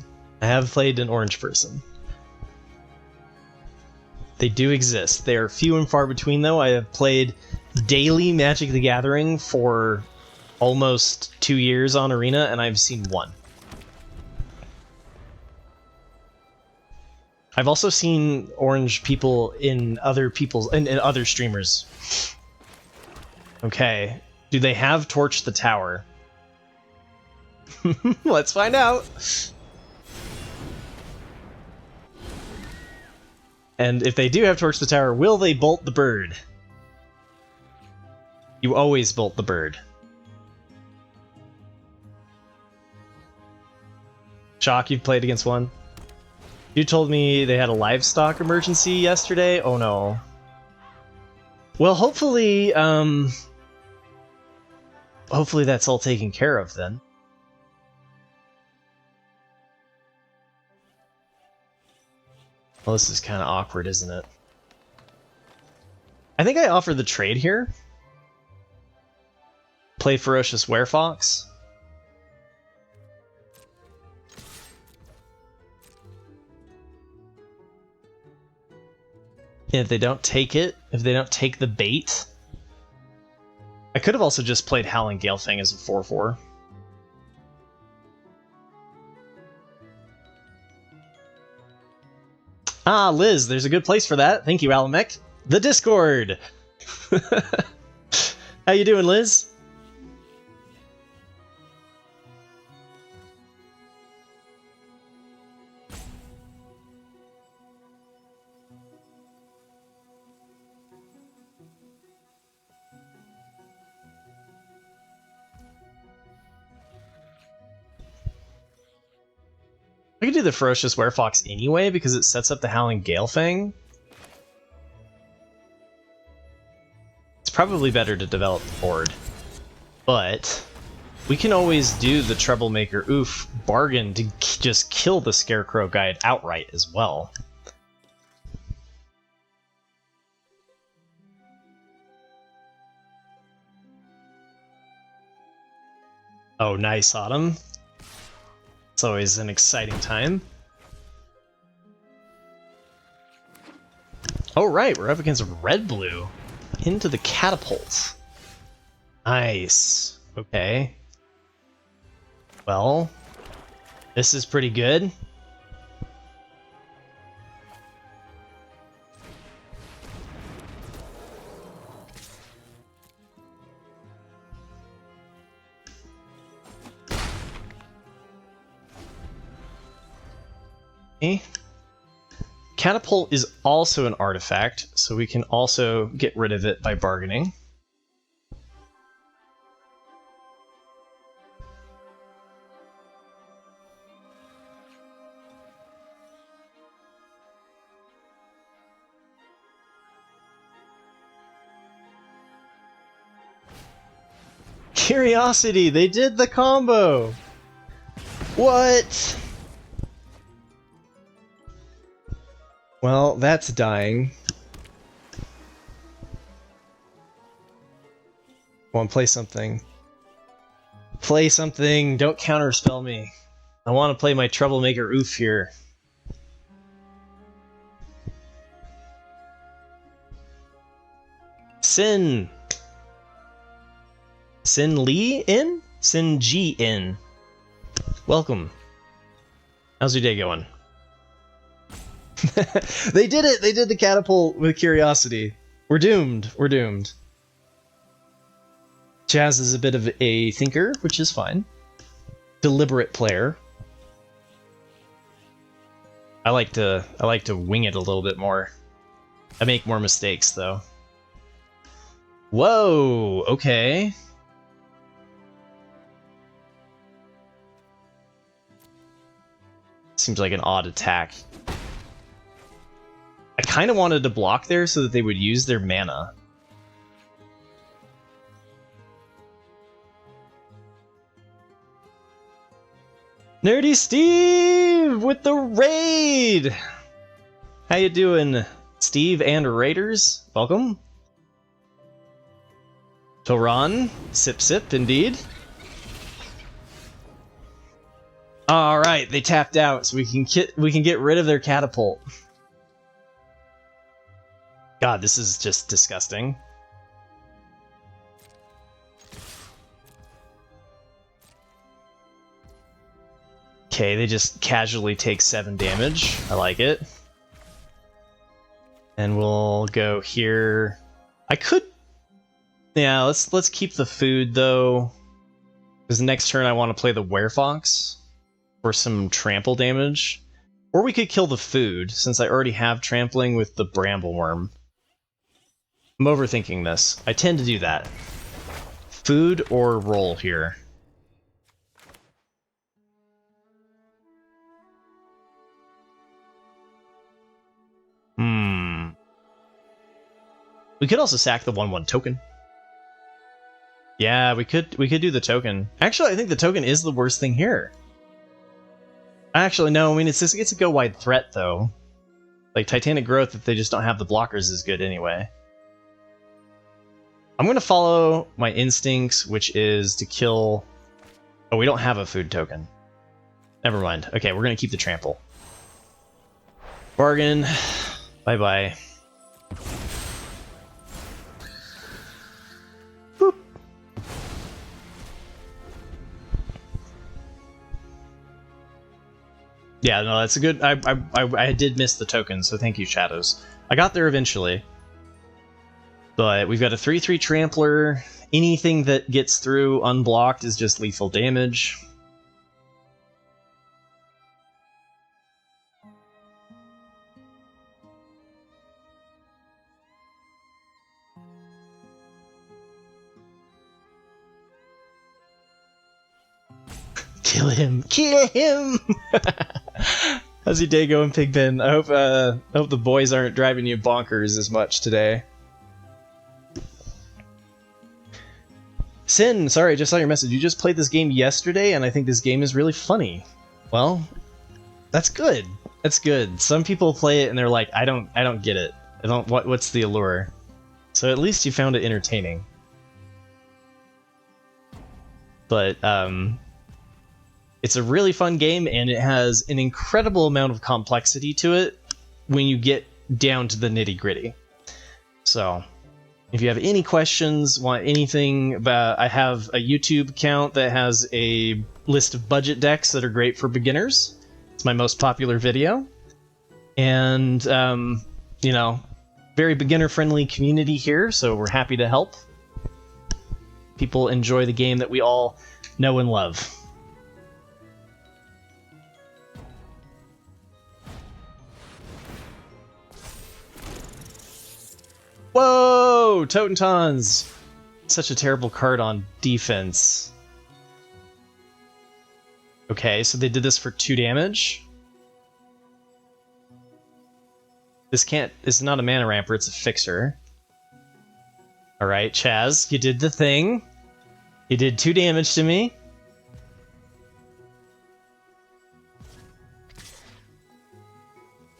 They do exist. They are few and far between though. I have played daily Magic the Gathering for almost 2 years on Arena, and I've seen 1. I've also seen orange people in other streamers. Okay. Do they have Torch the Tower? Let's find out. And if they do have Torch the Tower, will they bolt the bird? You always bolt the bird. Shock, you've played against one. You told me they had a livestock emergency yesterday? Oh no. Well, hopefully that's all taken care of then. Well, this is kind of awkward, isn't it? I think I offer the trade here. Play Ferocious Werefox. If they don't take it, if they don't take the bait, I could have also just played Howling Galefang as a 4/4. Ah, Liz, there's a good place for that. Thank you, Alamek. The Discord! How you doing, Liz? I could do the Ferocious Werefox anyway, because it sets up the Howling Galefang. It's probably better to develop the board. But we can always do the Troublemaker Oof bargain to just kill the Scarecrow Guide outright as well. Oh, nice, Autumn. It's always an exciting time. Oh right, we're up against red-blue. Into the catapult. Nice. Okay. Well, this is pretty good. Okay. Catapult is also an artifact, so we can also get rid of it by bargaining. Curiosity, they did the combo! What? Well, that's dying. Come on, play something. Play something, don't counterspell me. I want to play my Troublemaker Oof here. Sin! Sin Lee in? Sin G in. Welcome. How's your day going? They did it! They did the catapult with Curiosity. We're doomed. We're doomed. Chaz is a bit of a thinker, which is fine. Deliberate player. I like to wing it a little bit more. I make more mistakes though. Whoa, okay. Seems like an odd attack. I kind of wanted to block there so that they would use their mana. Nerdy Steve with the raid! How you doing, Steve and Raiders? Welcome. Toran, sip sip indeed. All right, they tapped out, so we can get rid of their catapult. God, this is just disgusting. Okay, they just casually take 7 damage. I like it. And we'll go here. I could... Yeah, let's keep the food, though. Because next turn I want to play the Werefox for some trample damage. Or we could kill the food, since I already have trampling with the Brambleworm. I'm overthinking this. I tend to do that. Food or roll here. We could also sack the 1/1 token. Yeah, we could do the token. Actually, I think the token is the worst thing here. Actually, no, I mean it's a go wide threat though. Like Titanic Growth, if they just don't have the blockers, is good anyway. I'm gonna follow my instincts, which is to kill. Oh, we don't have a food token. Never mind. Okay, we're gonna keep the trample. Bargain. Bye bye. Boop. Yeah, no, that's a good... I did miss the token, so thank you, Shadows. I got there eventually. But we've got a 3/3 Trampler. Anything that gets through unblocked is just lethal damage. Kill him! Kill him! How's your day going, Pigpen? I hope the boys aren't driving you bonkers as much today. Sin, sorry, I just saw your message. You just played this game yesterday, and I think this game is really funny. Well, that's good. That's good. Some people play it and they're like, I don't get it. What's the allure? So at least you found it entertaining. But it's a really fun game, and it has an incredible amount of complexity to it when you get down to the nitty-gritty. So, if you have any questions, want anything about... I have a YouTube account that has a list of budget decks that are great for beginners. It's my most popular video. And, you know, very beginner-friendly community here, so we're happy to help. People enjoy the game that we all know and love. Whoa! Totentons! Such a terrible card on defense. Okay, so they did this for 2 damage. This can't... It's not a mana ramper, it's a fixer. Alright, Chaz, you did the thing. You did 2 damage to me.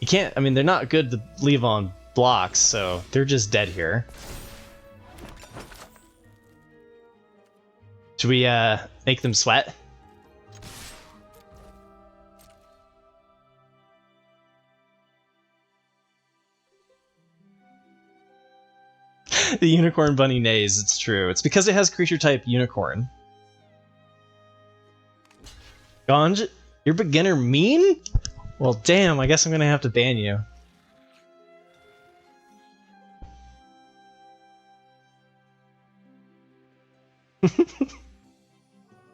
You can't... I mean, they're not good to leave on blocks, so they're just dead here. Should we make them sweat? The unicorn bunny neighs, it's true. It's because it has creature type unicorn. Ganj, you're beginner mean? Well, damn, I guess I'm gonna have to ban you.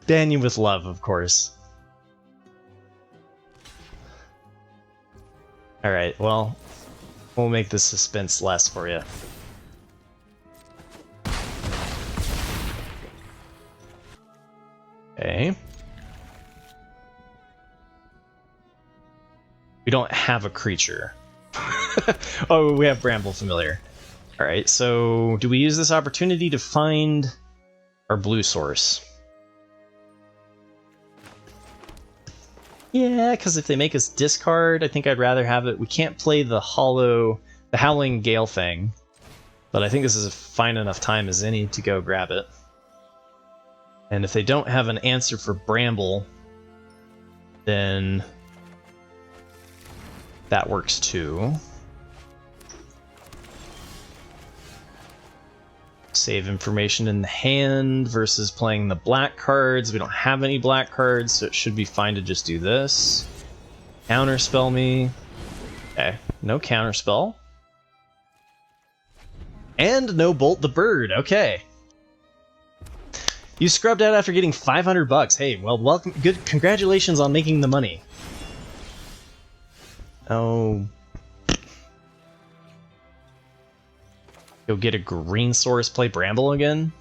Ban you with love, of course. Alright, well, we'll make the suspense less for you. Okay. We don't have a creature. Oh, we have Bramble Familiar. Alright, so do we use this opportunity to find our blue source? Yeah, because if they make us discard, I think I'd rather have it. We can't play the Howling Gale thing, but I think this is a fine enough time as any to go grab it. And if they don't have an answer for Bramble, then that works too. Save information in the hand versus playing the black cards. We don't have any black cards, so it should be fine to just do this. Counterspell me. Okay, no counterspell. And no Bolt the Bird, okay. You scrubbed out after getting 500 bucks. Hey, well, welcome. Good, congratulations on making the money. Oh. Go get a green source, play Bramble again?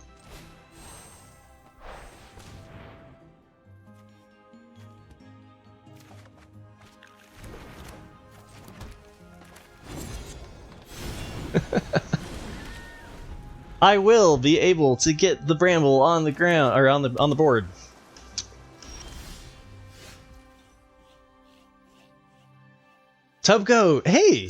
I will be able to get the Bramble on the ground, or on the board. Tubgoat, hey!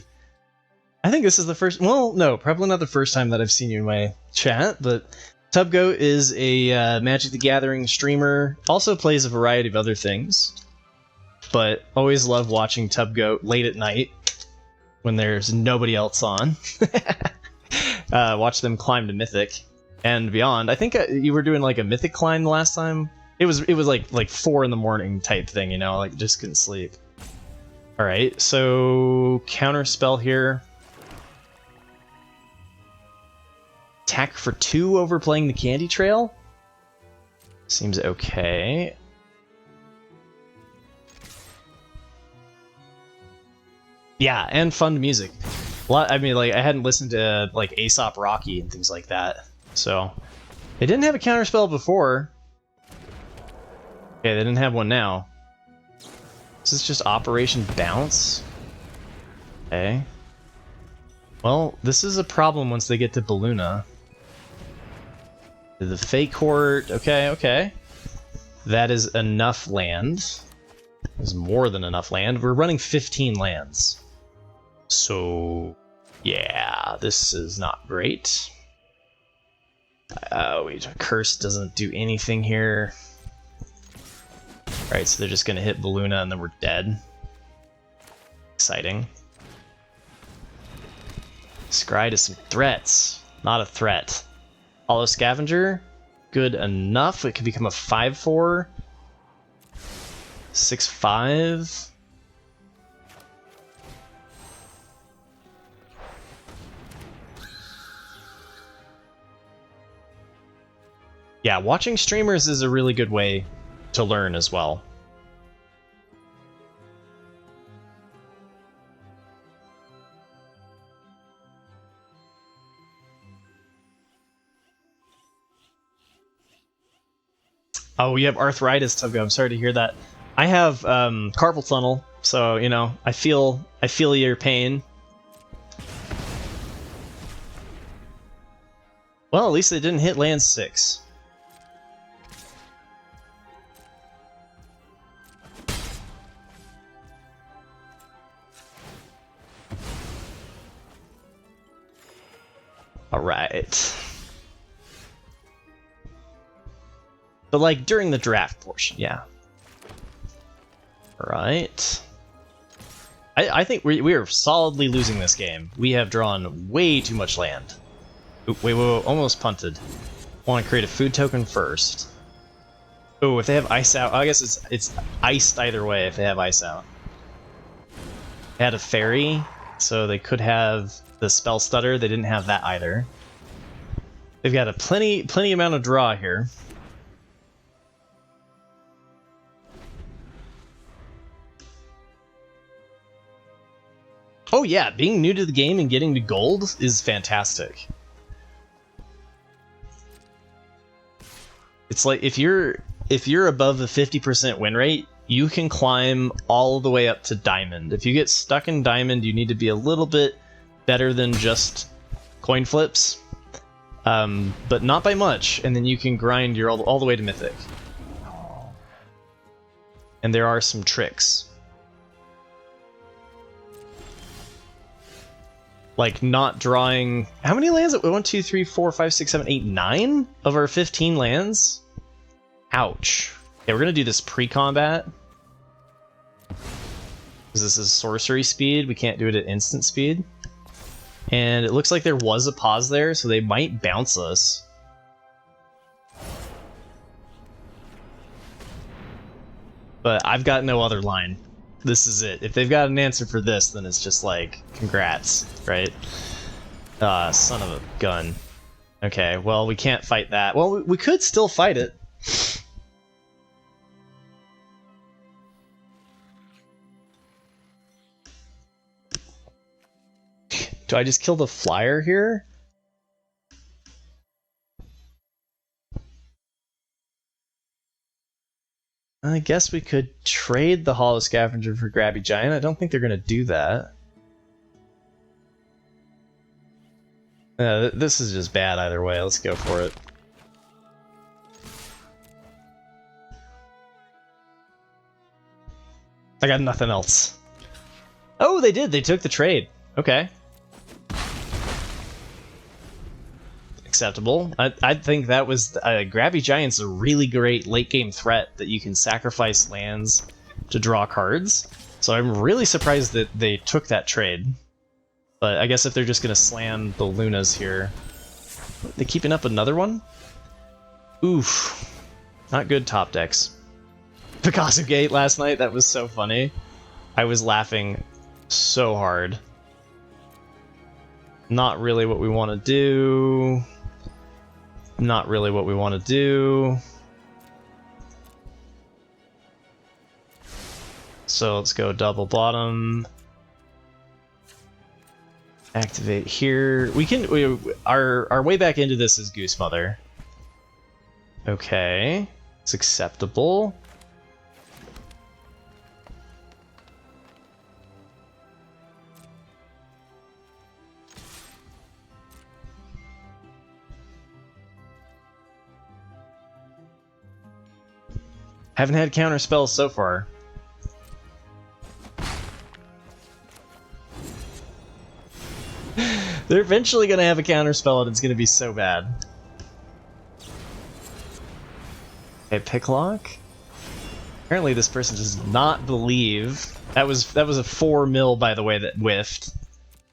I think this is the first, well, no, probably not the first time that I've seen you in my chat, but Tubgoat is a Magic the Gathering streamer, also plays a variety of other things, but always love watching Tubgoat late at night when there's nobody else on. Watch them climb to Mythic and beyond. I think you were doing like a Mythic climb the last time. It was like 4 in the morning type thing, you know, like just couldn't sleep. Alright, so counterspell here. Attack for 2 overplaying the Candy Trail? Seems okay. Yeah, and fun music. I mean, like, I hadn't listened to, like, Aesop Rocky and things like that, so... They didn't have a counterspell before. Okay, they didn't have one now. This is just Operation Bounce? Okay. Well, this is a problem once they get to Balluna. The Fake Court, okay. That is enough land. That is more than enough land. We're running 15 lands. So, yeah, this is not great. Wait, Curse doesn't do anything here. Alright, so they're just gonna hit Balluna and then we're dead. Exciting. Scry to some threats. Not a threat. Hollow Scavenger, good enough. It could become a 5/4. 6/5. Yeah, watching streamers is a really good way to learn as well. Oh, you have arthritis, Tubgo. I'm sorry to hear that. I have carpal tunnel, so you know I feel your pain. Well, at least they didn't hit land 6. All right. But like during the draft portion, yeah. Alright. I think we are solidly losing this game. We have drawn way too much land. Oop, wait, almost punted. Want to create a food token first. Oh, if they have ice out, I guess it's iced either way if they have ice out. They had a fairy, so they could have the spell stutter. They didn't have that either. They've got a plenty amount of draw here. Oh yeah, being new to the game and getting to gold is fantastic. It's like if you're above a 50% win rate, you can climb all the way up to diamond. If you get stuck in diamond, you need to be a little bit better than just coin flips, but not by much, and then you can grind your all the way to mythic. And there are some tricks. Like not drawing... How many lands? 1, 2, 3, 4, 5, 6, 7, 8, 9 of our 15 lands? Ouch. Okay, we're gonna do this pre-combat. Because this is sorcery speed, we can't do it at instant speed. And it looks like there was a pause there, so they might bounce us. But I've got no other line. This is it. If they've got an answer for this, then it's just like, congrats, right? Son of a gun. Okay, well, we can't fight that. Well, we could still fight it. Do I just kill the flyer here? I guess we could trade the Hollow Scavenger for Grabby Giant. I don't think they're going to do that. This is just bad either way. Let's go for it. I got nothing else. Oh, they did. They took the trade. Okay. Acceptable. I think that was... Grabby Giant's a really great late-game threat that you can sacrifice lands to draw cards. So I'm really surprised that they took that trade. But I guess if they're just going to slam the Lunas here... They keeping up another one? Oof. Not good top decks. Picasso Gate last night, that was so funny. I was laughing so hard. Not really what we want to do. Not really what we want to do. So let's go double bottom. Activate here. Our way back into this is Goose Mother. Okay. It's acceptable. Haven't had counter spells so far. They're eventually gonna have a counter spell and it's gonna be so bad. Okay, picklock. Apparently this person does not believe. That was a 4 mil, by the way, that whiffed.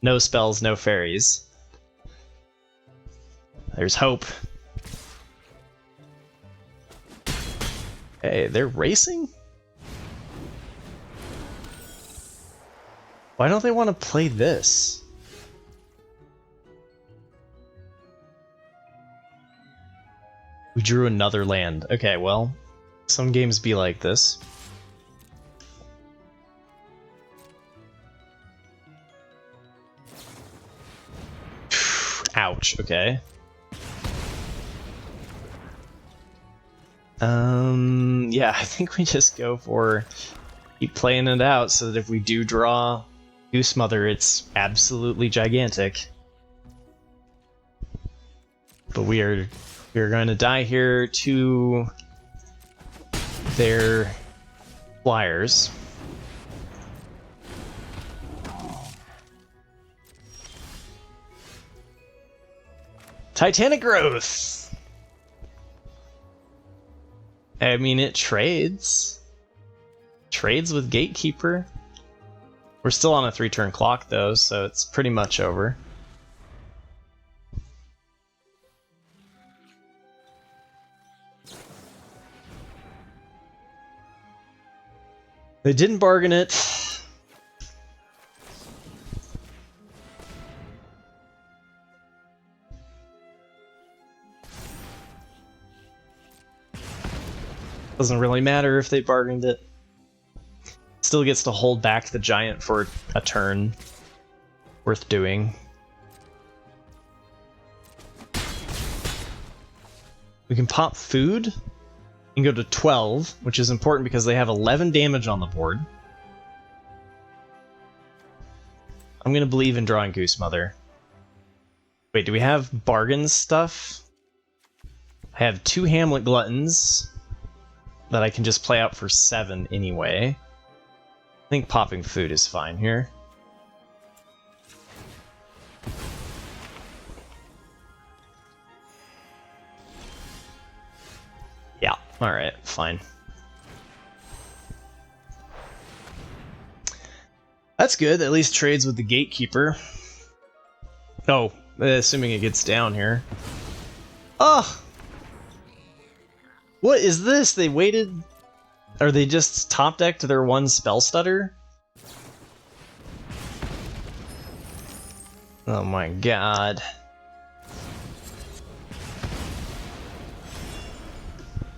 No spells, no fairies. There's hope. Hey, they're racing? Why don't they want to play this? We drew another land. Okay, well, some games be like this. Ouch, okay. Yeah, I think we just go for keep playing it out so that if we do draw Goose Mother, it's absolutely gigantic. But we are going to die here to their flyers. Titanic Growth! I mean, it trades. Trades with Gatekeeper. We're still on a 3-turn clock, though, so it's pretty much over. They didn't bargain it. Doesn't really matter if they bargained it. Still gets to hold back the giant for a turn. Worth doing. We can pop food and go to 12, which is important because they have 11 damage on the board. I'm gonna believe in drawing Goose Mother. Wait, do we have bargain stuff? I have 2 Hamlet Gluttons that I can just play out for 7 anyway. I think popping food is fine here. Yeah, alright, fine. That's good, at least trades with the Gatekeeper. Oh, assuming it gets down here. Oh! What is this? They waited... Are they just top decked their 1 spell stutter? Oh my god.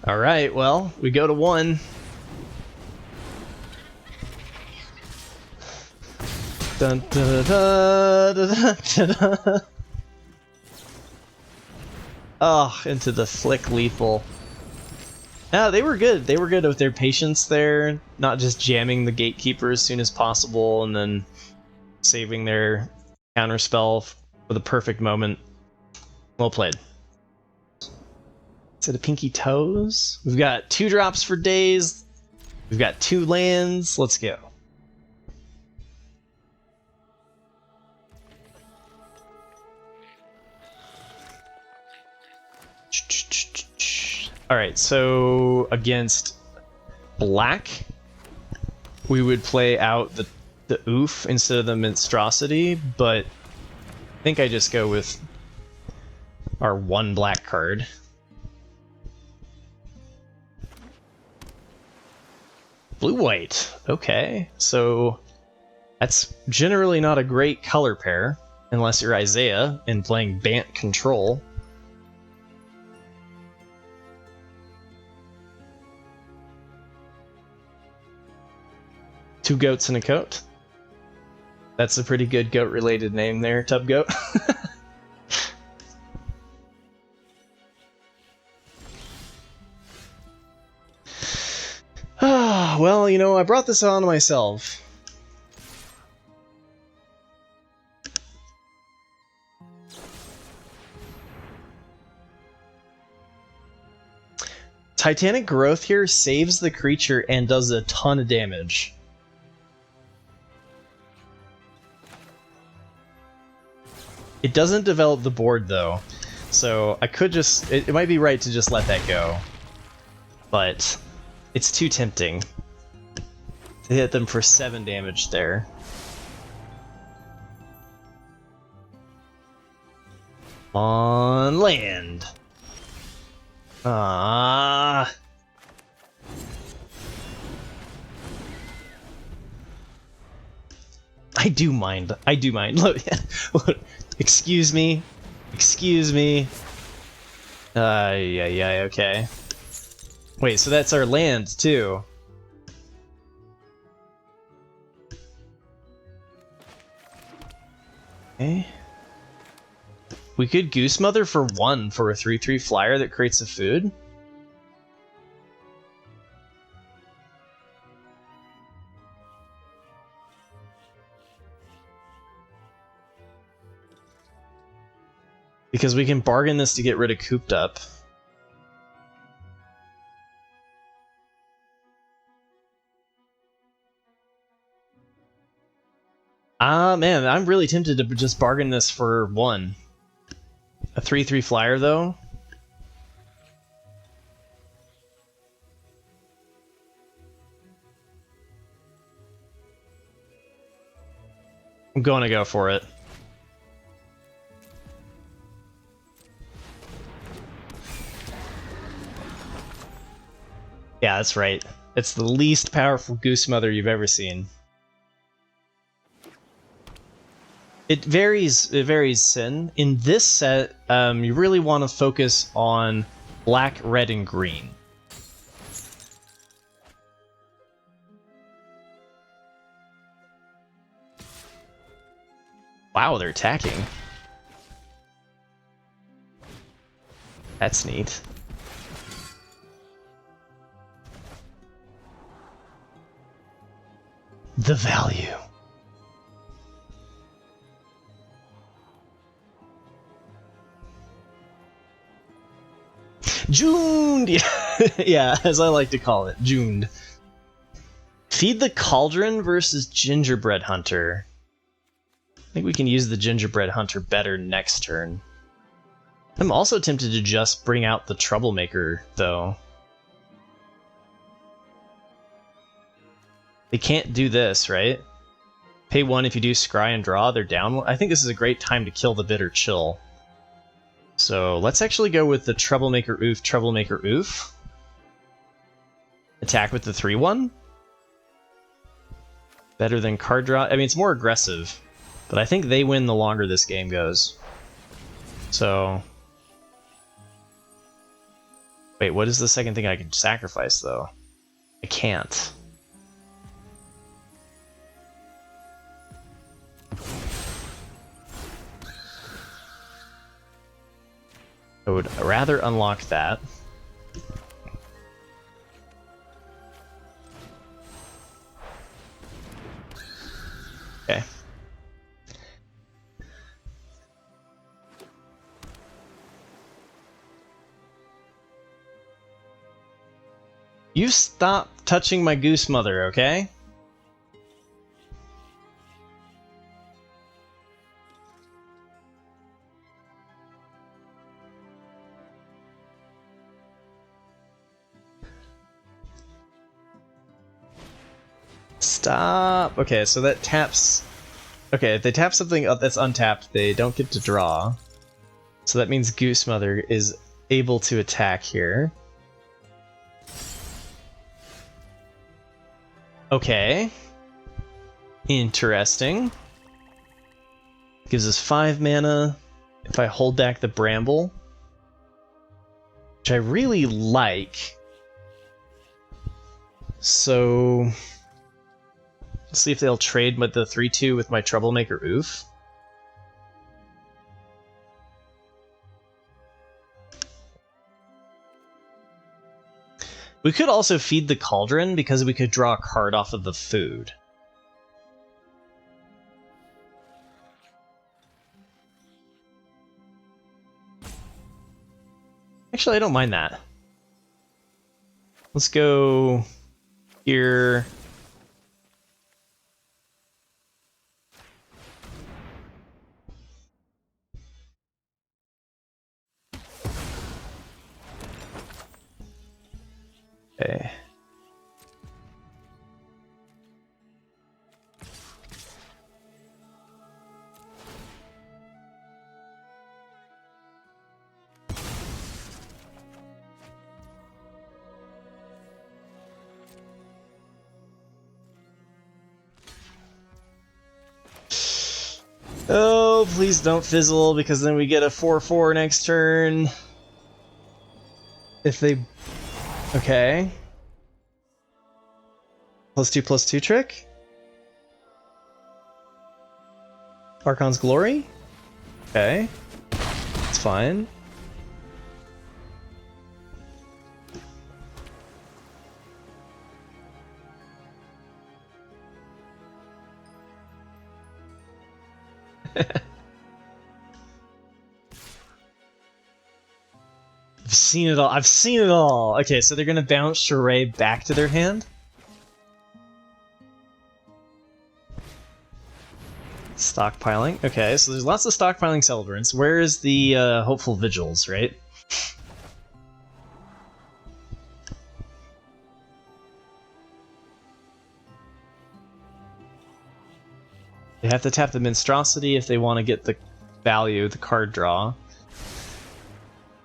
Alright, well, we go to 1. Dun, da, da, da, da, da, da. Oh, into the flick lethal. Yeah, they were good. They were good with their patience there, not just jamming the Gatekeeper as soon as possible and then saving their counterspell for the perfect moment. Well played. Is it a Pinky Toes? We've got 2 drops for days. We've got 2 lands. Let's go. Alright, so against black, we would play out the oof instead of the monstrosity, but I think I just go with our 1 black card. Blue-white. Okay, so that's generally not a great color pair, unless you're Isaiah and playing Bant Control. Two goats and a coat. That's a pretty good goat-related name there, Tub Goat. Well, you know, I brought this on myself. Titanic Growth here saves the creature and does a ton of damage. It doesn't develop the board though, so I could just... It might be right to just let that go. But it's too tempting to hit them for 7 damage there. On land. Ah. I do mind. Look, excuse me. Yeah, okay. Wait, so that's our land too. Okay. We could Goose Mother for 1 for a 3/3 flyer that creates a food. Because we can bargain this to get rid of Cooped Up. Man, I'm really tempted to just bargain this for 1. A 3/3 flyer, though. I'm going to go for it. Yeah, that's right. It's the least powerful Goose Mother you've ever seen. It varies, Sin. In this set, you really want to focus on black, red, and green. Wow, they're attacking. That's neat. The value. Juned! Yeah, as I like to call it, Juned. Feed the Cauldron versus Gingerbread Hunter. I think we can use the Gingerbread Hunter better next turn. I'm also tempted to just bring out the Troublemaker, though. They can't do this, right? Pay 1 if you do Scry and draw, they're down. I think this is a great time to kill the Bitter Chill. So let's actually go with the Troublemaker Oof. Attack with the 3/1. Better than card draw. I mean, it's more aggressive, but I think they win the longer this game goes. So... Wait, what is the second thing I can sacrifice, though? I can't. I would rather unlock that. Okay. You stop touching my Goose Mother, okay? Stop! Okay, so that taps... Okay, if they tap something that's untapped, they don't get to draw. So that means Goose Mother is able to attack here. Okay. Interesting. Gives us 5 mana if I hold back the Bramble, which I really like. So let's see if they'll trade with the 3/2 with my Troublemaker Oof. We could also feed the Cauldron because we could draw a card off of the food. Actually, I don't mind that. Let's go here. Okay. Oh, please don't fizzle, because then we get a 4/4 next turn. If they... Okay. +2/+2 trick? Archon's Glory? Okay. It's fine. I've seen it all. I've seen it all. Okay, so they're gonna bounce Charade back to their hand. Stockpiling. Okay, so there's lots of stockpiling Celebrants. Where is the Hopeful Vigils, right? They have to tap the Monstrosity if they want to get the value, the card draw.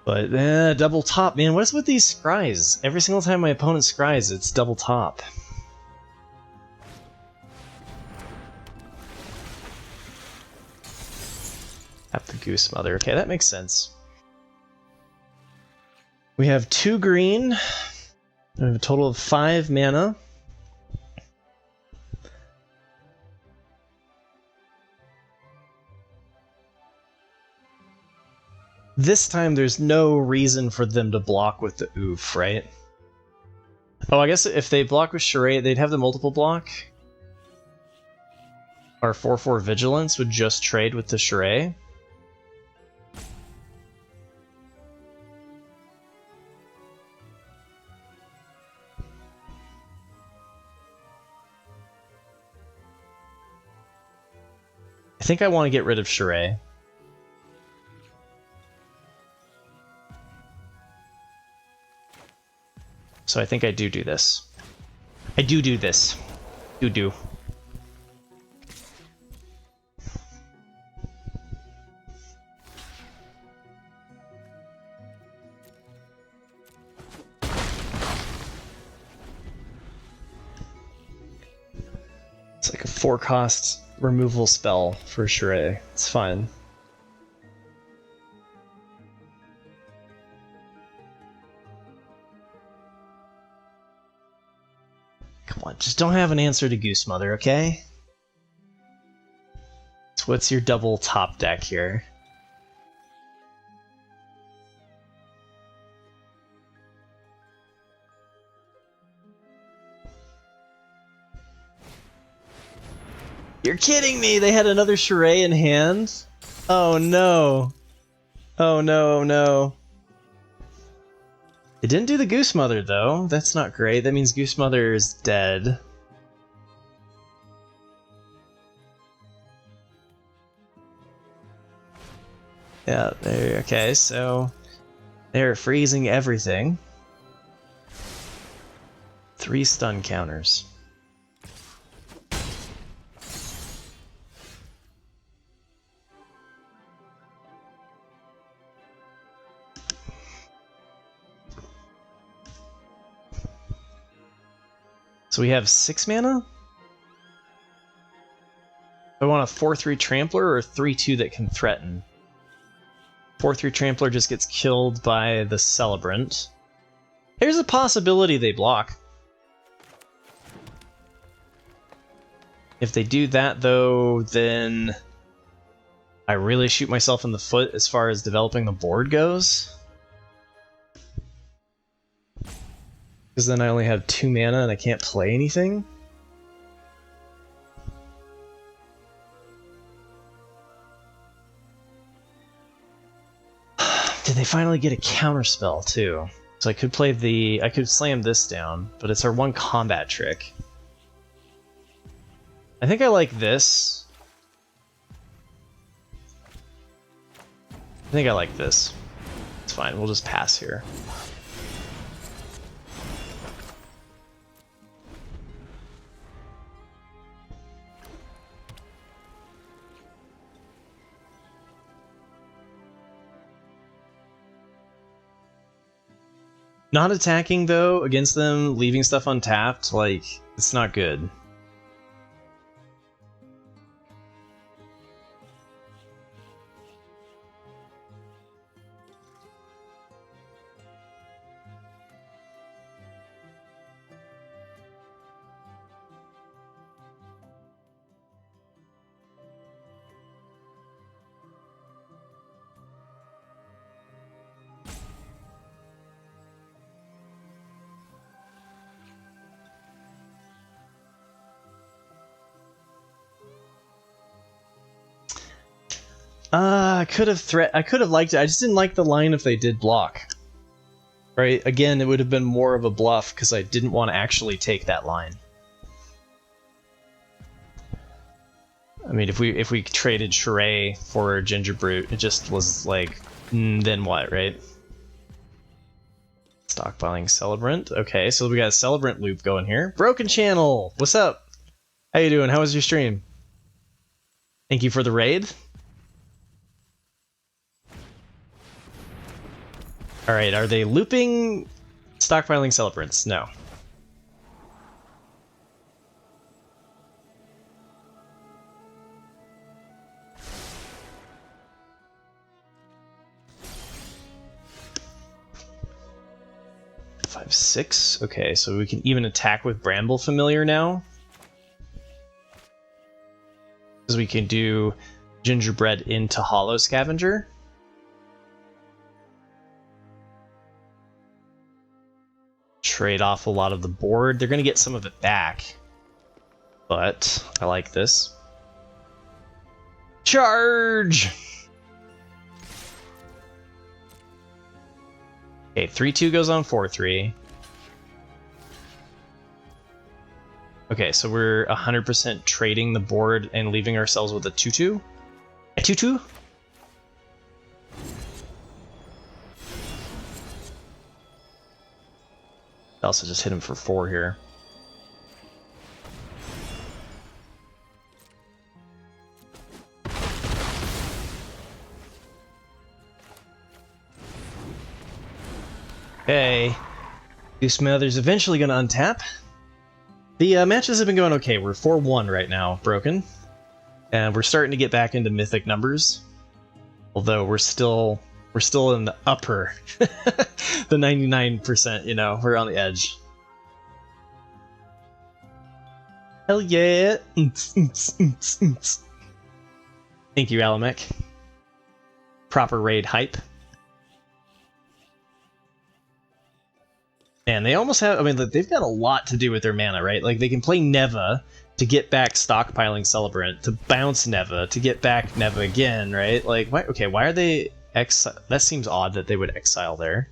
But, double top, man. What is with these scries? Every single time my opponent scries, it's double top. Tap the Goose Mother. Okay, that makes sense. We have 2 green. We have a total of 5 mana. This time there's no reason for them to block with the Oof, right? Oh, I guess if they block with Charade, they'd have the multiple block. Our 4/4 Vigilance would just trade with the Charade. I think I want to get rid of Charade. So I think I do this. I do this. Do. It's like a 4-cost removal spell for Charade. It's fine. Come on, just don't have an answer to Goose Mother, okay? So what's your double top deck here? You're kidding me! They had another Charade in hand? Oh no. Oh no, no. It didn't do the Goose Mother, though. That's not great. That means Goose Mother is dead. Yeah, there. Okay, so they're freezing everything. 3 stun counters. So we have 6 mana? I want a 4/3 Trampler or a 3/2 that can threaten. 4/3 Trampler just gets killed by the Celebrant. There's a possibility they block. If they do that, though, then I really shoot myself in the foot as far as developing the board goes. Because then I only have 2 mana and I can't play anything. Did they finally get a counterspell too? So I could play I could slam this down, but it's our one combat trick. I think I like this. I think I like this. It's fine, we'll just pass here. Not attacking, though, against them, leaving stuff untapped, like, it's not good. I could have liked it. I just didn't like the line if they did block. Right? Again, it would have been more of a bluff because I didn't want to actually take that line. I mean, if we traded Sheree for Gingerbrute, it just was like, then what, right? Stockpiling Celebrant. Okay, so we got a Celebrant loop going here. Broken Channel! What's up? How you doing? How was your stream? Thank you for the raid. Alright, are they looping stockpiling Celebrants? No. Five, 6. Okay, so we can even attack with Bramble Familiar now. Because we can do Gingerbread into Hollow Scavenger. Trade off a lot of the board. They're going to get some of it back. But I like this. Charge! Okay, 3/2 goes on 4/3. Okay, so we're 100% trading the board and leaving ourselves with a 2/2? A 2/2? I also just hit him for 4 here. Okay. Goose Mother's eventually going to untap. The matches have been going okay. We're 4-1 right now, broken. And we're starting to get back into mythic numbers. Although we're still in the upper, the 99%, you know, we're on the edge. Hell yeah! Thank you, Alamek. Proper raid hype. Man, they almost have, I mean, they've got a lot to do with their mana, right? Like, they can play Neva to get back stockpiling Celebrant, to bounce Neva, to get back Neva again, right? Like, why, okay, why are they exile? That seems odd that they would exile there.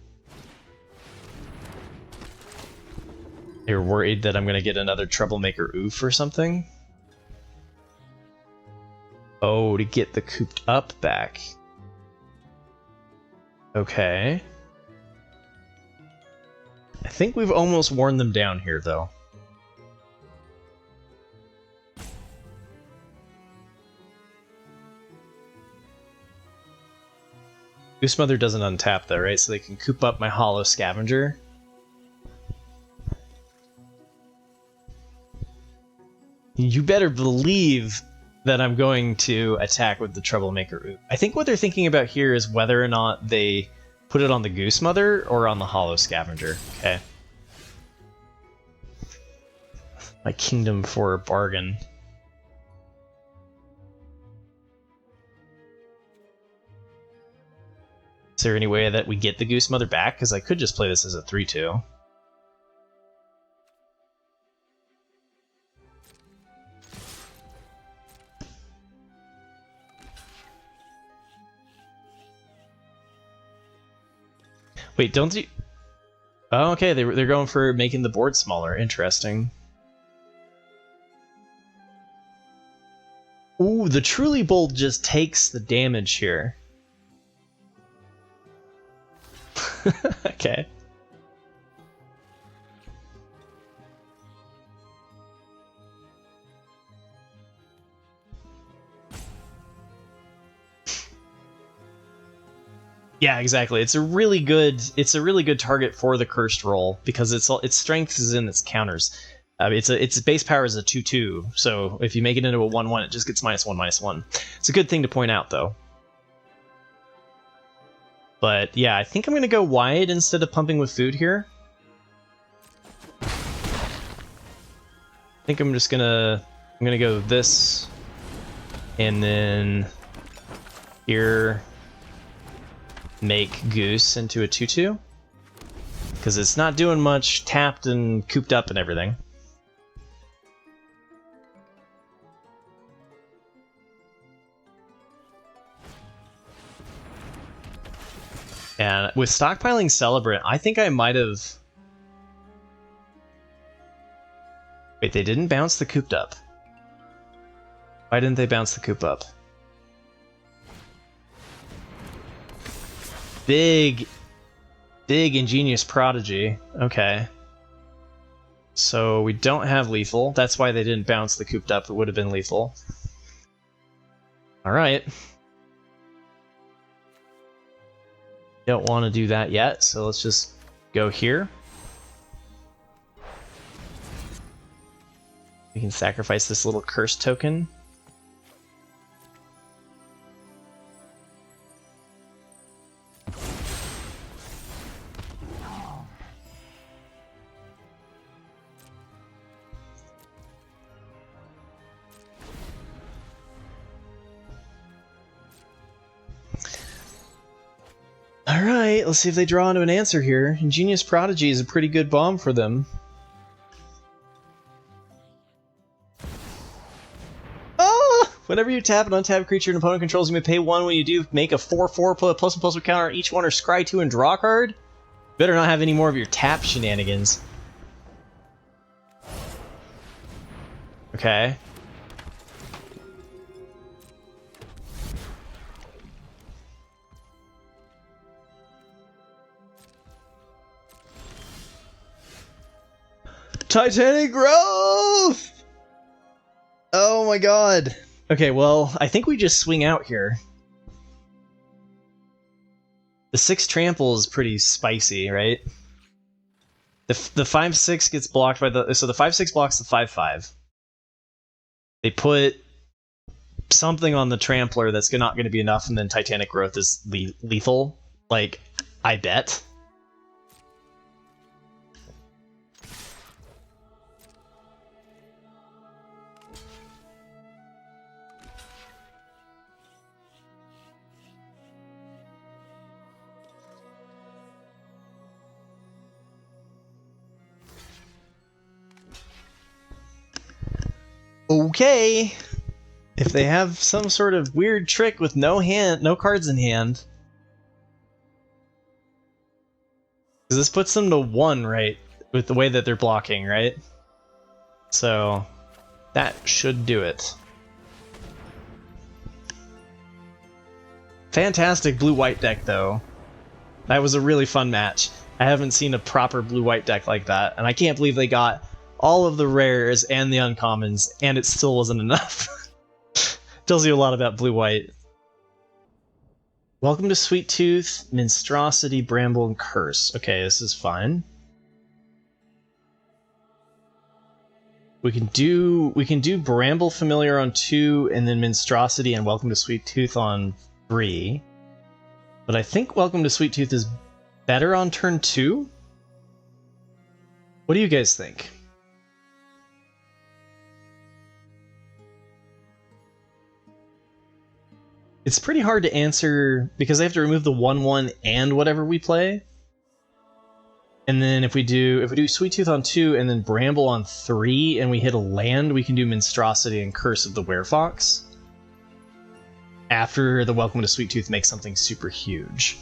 You're worried that I'm going to get another Troublemaker Oof or something? Oh, to get the cooped up back. Okay. I think we've almost worn them down here, though. Goose Mother doesn't untap, though, right? So they can coop up my Hollow Scavenger. you better believe that I'm going to attack with the Troublemaker Oop. I think what they're thinking about here is whether or not they put it on the Goose Mother or on the Hollow Scavenger. Okay. My kingdom for a bargain. Is there any way that we get the Goose Mother back? Because I could just play this as a 3-2. Wait, don't you... Oh, okay, they're going for making the board smaller. Interesting. Ooh, the Truly Bold just takes the damage here. Okay. Yeah, exactly. It's a really good target for the cursed roll because its strength is in its counters. Its base power is a 2/2, so if you make it into a 1/1, it just gets -1/-1. It's a good thing to point out, though. But yeah, I think I'm gonna go wide instead of pumping with food here. I think I'm gonna go this, and then here make Goose into a 2/2 because it's not doing much tapped and cooped up and everything. And with stockpiling Celebrant, I think I might have... Wait, they didn't bounce the cooped up. Why didn't they bounce the coop up? Big ingenious prodigy. Okay. So we don't have lethal. That's why they didn't bounce the cooped up. It would have been lethal. Alright. Don't want to do that yet, so let's just go here. We can sacrifice this little curse token. Alright, let's see if they draw into an answer here. Ingenious Prodigy is a pretty good bomb for them. Oh! Whenever you tap an untapped creature an opponent controls, you may pay 1. When you do, make a 4/4, put a +1/+1 counter on each one, or scry 2 and draw a card. Better not have any more of your tap shenanigans. Okay. Titanic growth! Oh my god. Okay, well, I think we just swing out here. The 6 trample is pretty spicy, right? The 5/6 gets blocked by the... So the 5/6 blocks the 5/5. They put something on the trampler that's not going to be enough, and then Titanic growth is lethal. Like, I bet. Okay. If they have some sort of weird trick with no cards in hand. Because this puts them to 1, right? With the way that they're blocking, right? So, that should do it. Fantastic blue-white deck, though. That was a really fun match. I haven't seen a proper blue-white deck like that, and I can't believe they got all of the rares and the uncommons, and it still wasn't enough. Tells you a lot about blue-white. Welcome to Sweet Tooth, Monstrosity, Bramble, and Curse. Okay, this is fine. We can do Bramble Familiar on 2, and then Minstrosity and Welcome to Sweet Tooth on 3. But I think Welcome to Sweet Tooth is better on turn 2? What do you guys think? It's pretty hard to answer because I have to remove the 1/1 and whatever we play. And then if we do Sweet Tooth on 2 and then Bramble on 3 and we hit a land, we can do Minstrosity and Curse of the Werefox. After the Welcome to Sweet Tooth makes something super huge.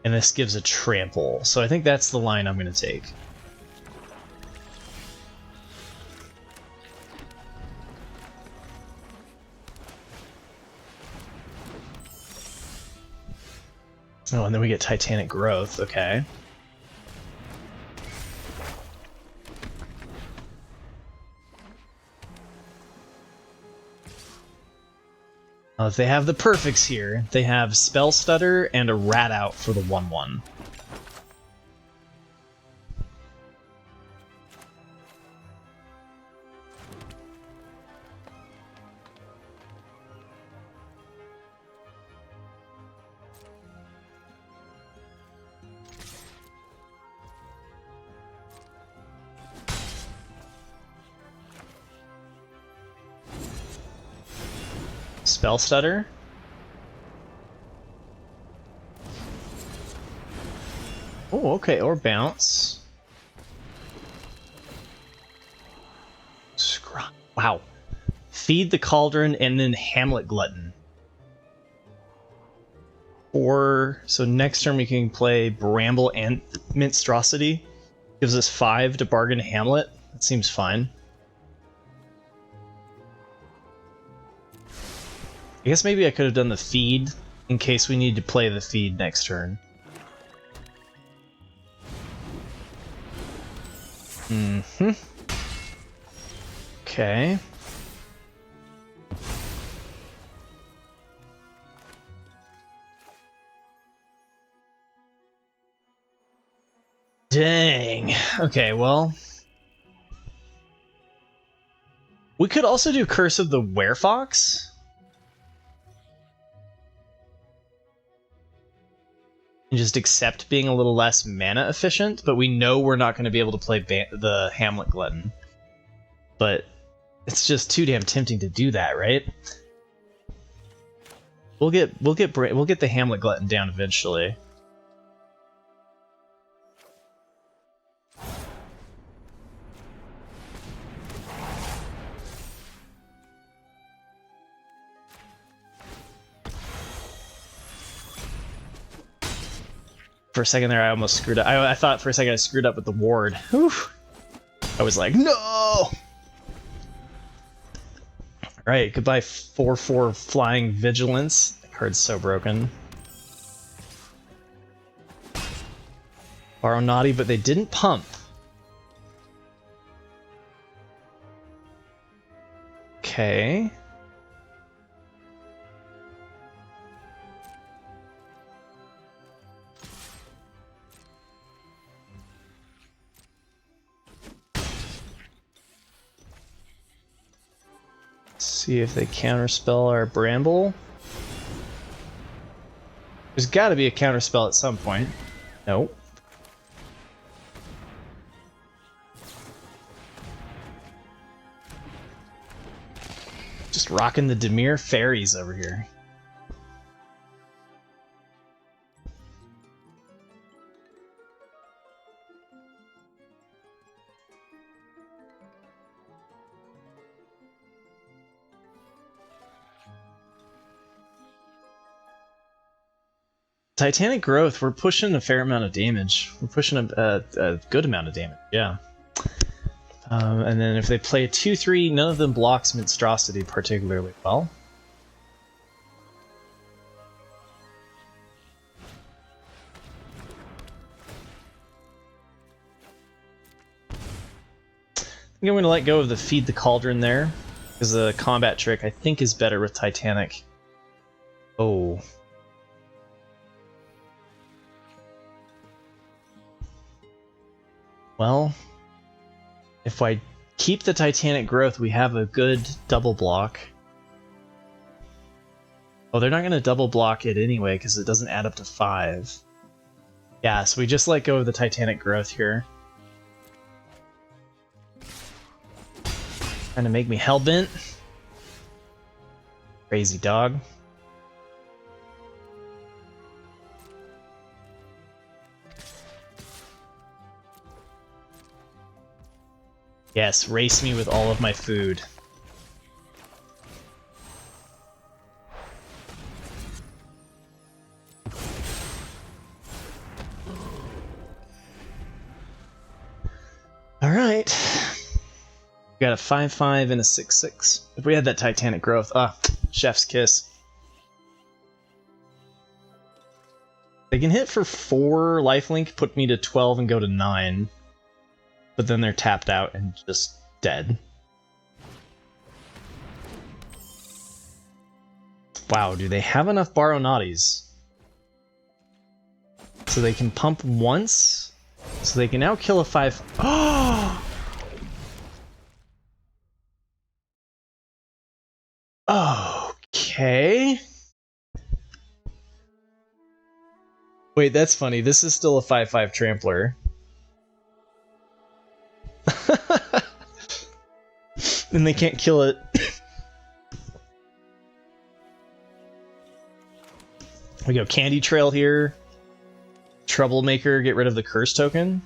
And this gives a trample. So I think that's the line I'm going to take. Oh, and then we get Titanic Growth, okay. If they have the perfects here, they have Spell Stutter and a Rat Out for the 1/1. Spell Stutter. Oh, okay, or Bounce. Wow. Feed the Cauldron and then Hamlet Glutton. Or, so next turn we can play Bramble and Minstrosity. Gives us 5 to bargain Hamlet. That seems fine. I guess maybe I could have done the feed in case we need to play the feed next turn. Okay. Dang. Okay, well. We could also do Curse of the Werefox. And just accept being a little less mana efficient, but we know we're not going to be able to play the Hamlet Glutton. But it's just too damn tempting to do that, right? We'll get the Hamlet Glutton down eventually. For a second there, I almost screwed up. I thought for a second I screwed up with the ward. Whew. I was like, no! Alright, goodbye 4/4 Flying Vigilance. That card's so broken. Borrow Naughty, but they didn't pump. Okay. See if they counterspell our Bramble. There's got to be a counterspell at some point. Nope. Just rocking the Dimir fairies over here. Titanic Growth, we're pushing a fair amount of damage. We're pushing a good amount of damage, yeah. And then if they play a 2/3, none of them blocks Minstrosity particularly well. I think I'm going to let go of the Feed the Cauldron there, because the combat trick I think is better with Titanic. Oh. Well, if I keep the Titanic Growth, we have a good double block. Oh, they're not going to double block it anyway because it doesn't add up to 5. Yeah, so we just let go of the Titanic Growth here. Trying to make me hellbent. Crazy dog. Yes, race me with all of my food. Alright. We got a 5-5 and a 6-6. If we had that Titanic Growth, chef's kiss. They can hit for 4 lifelink, put me to 12 and go to 9. But then they're tapped out and just dead. Wow, do they have enough Borrow Naughties? So they can pump once? So they can now kill a 5... Oh! Okay. Wait, that's funny. This is still a 5-5 Trampler. And they can't kill it. We go Candy Trail here. Troublemaker, get rid of the curse token.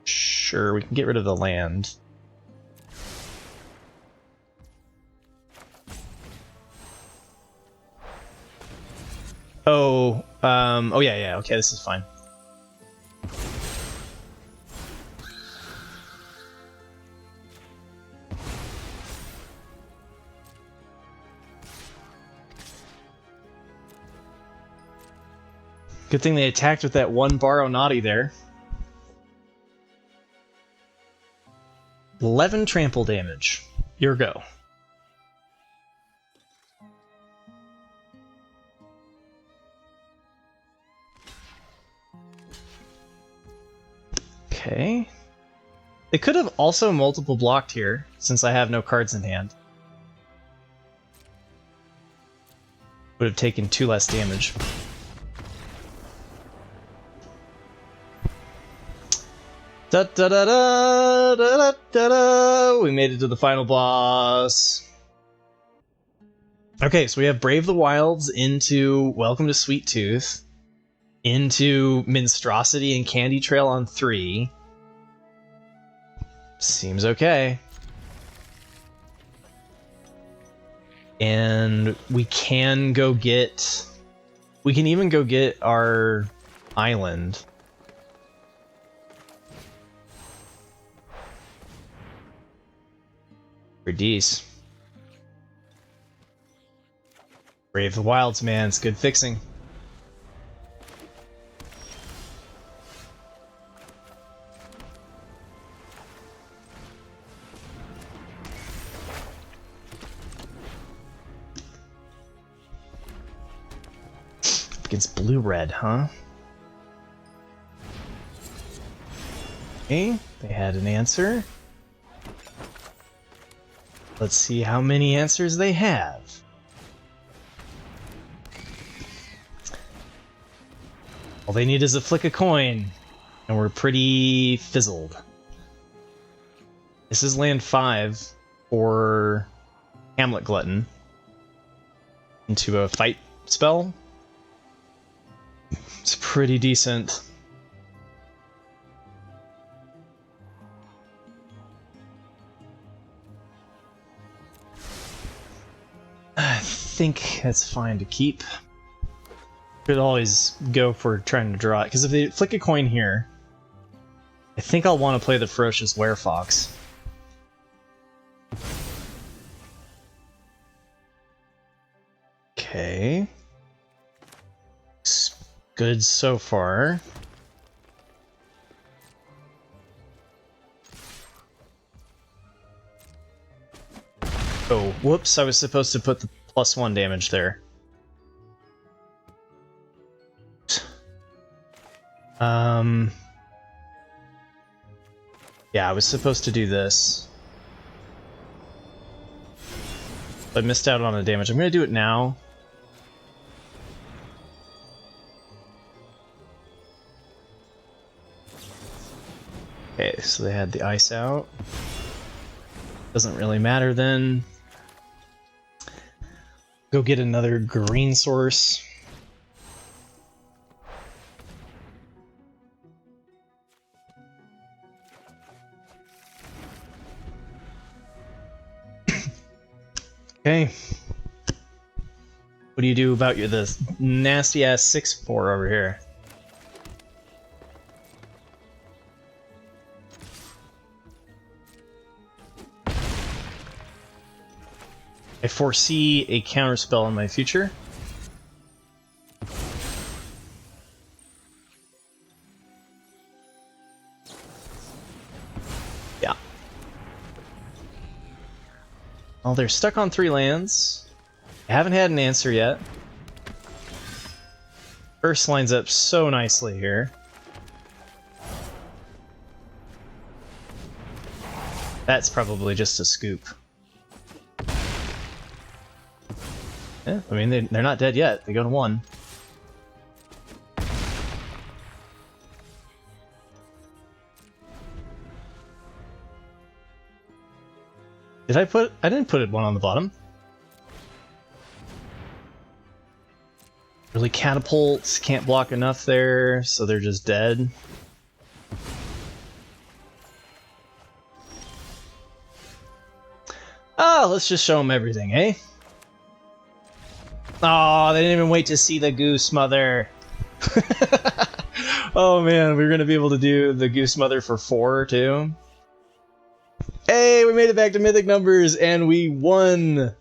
Sure, we can get rid of the land. Oh, oh yeah, okay, this is fine. Good thing they attacked with that 1 Borrow Naughty there. 11 trample damage. Your go. Okay. They could have also multiple blocked here, since I have no cards in hand. Would have taken 2 less damage. Da da da da da da da da. We made it to the final boss. Okay, so we have Brave the Wilds into Welcome to Sweet Tooth, into Minstrosity and Candy Trail on 3. Seems okay. And we can go get... We can even go get our island. Release. Brave the Wilds, man. It's good fixing. Against blue-red, huh? Okay, they had an answer. Let's see how many answers they have. All they need is a flick of coin, and we're pretty fizzled. This is land 5 for Hamlet Glutton into a fight spell. It's pretty decent. I think that's fine to keep. Could always go for trying to draw it, because if they flick a coin here, I think I'll want to play the Ferocious Werefox. Okay. Good so far. Oh, whoops, I was supposed to put the +1 damage there. Yeah, I was supposed to do this. But I missed out on the damage. I'm gonna do it now. Okay, so they had the ice out. Doesn't really matter then. Go get another green source. Okay. What do you do about the nasty ass 6/4 over here? I foresee a counterspell in my future. Yeah. Well, they're stuck on 3 lands. I haven't had an answer yet. First lines up so nicely here. That's probably just a scoop. Yeah, I mean, they're not dead yet. They go to 1. Did I put... I didn't put it 1 on the bottom. Really, catapults can't block enough there, so they're just dead. Oh, let's just show them everything, eh? Oh, they didn't even wait to see the Goose Mother. Oh man, we're gonna be able to do the Goose Mother for 4 too. Hey, we made it back to Mythic numbers and we won!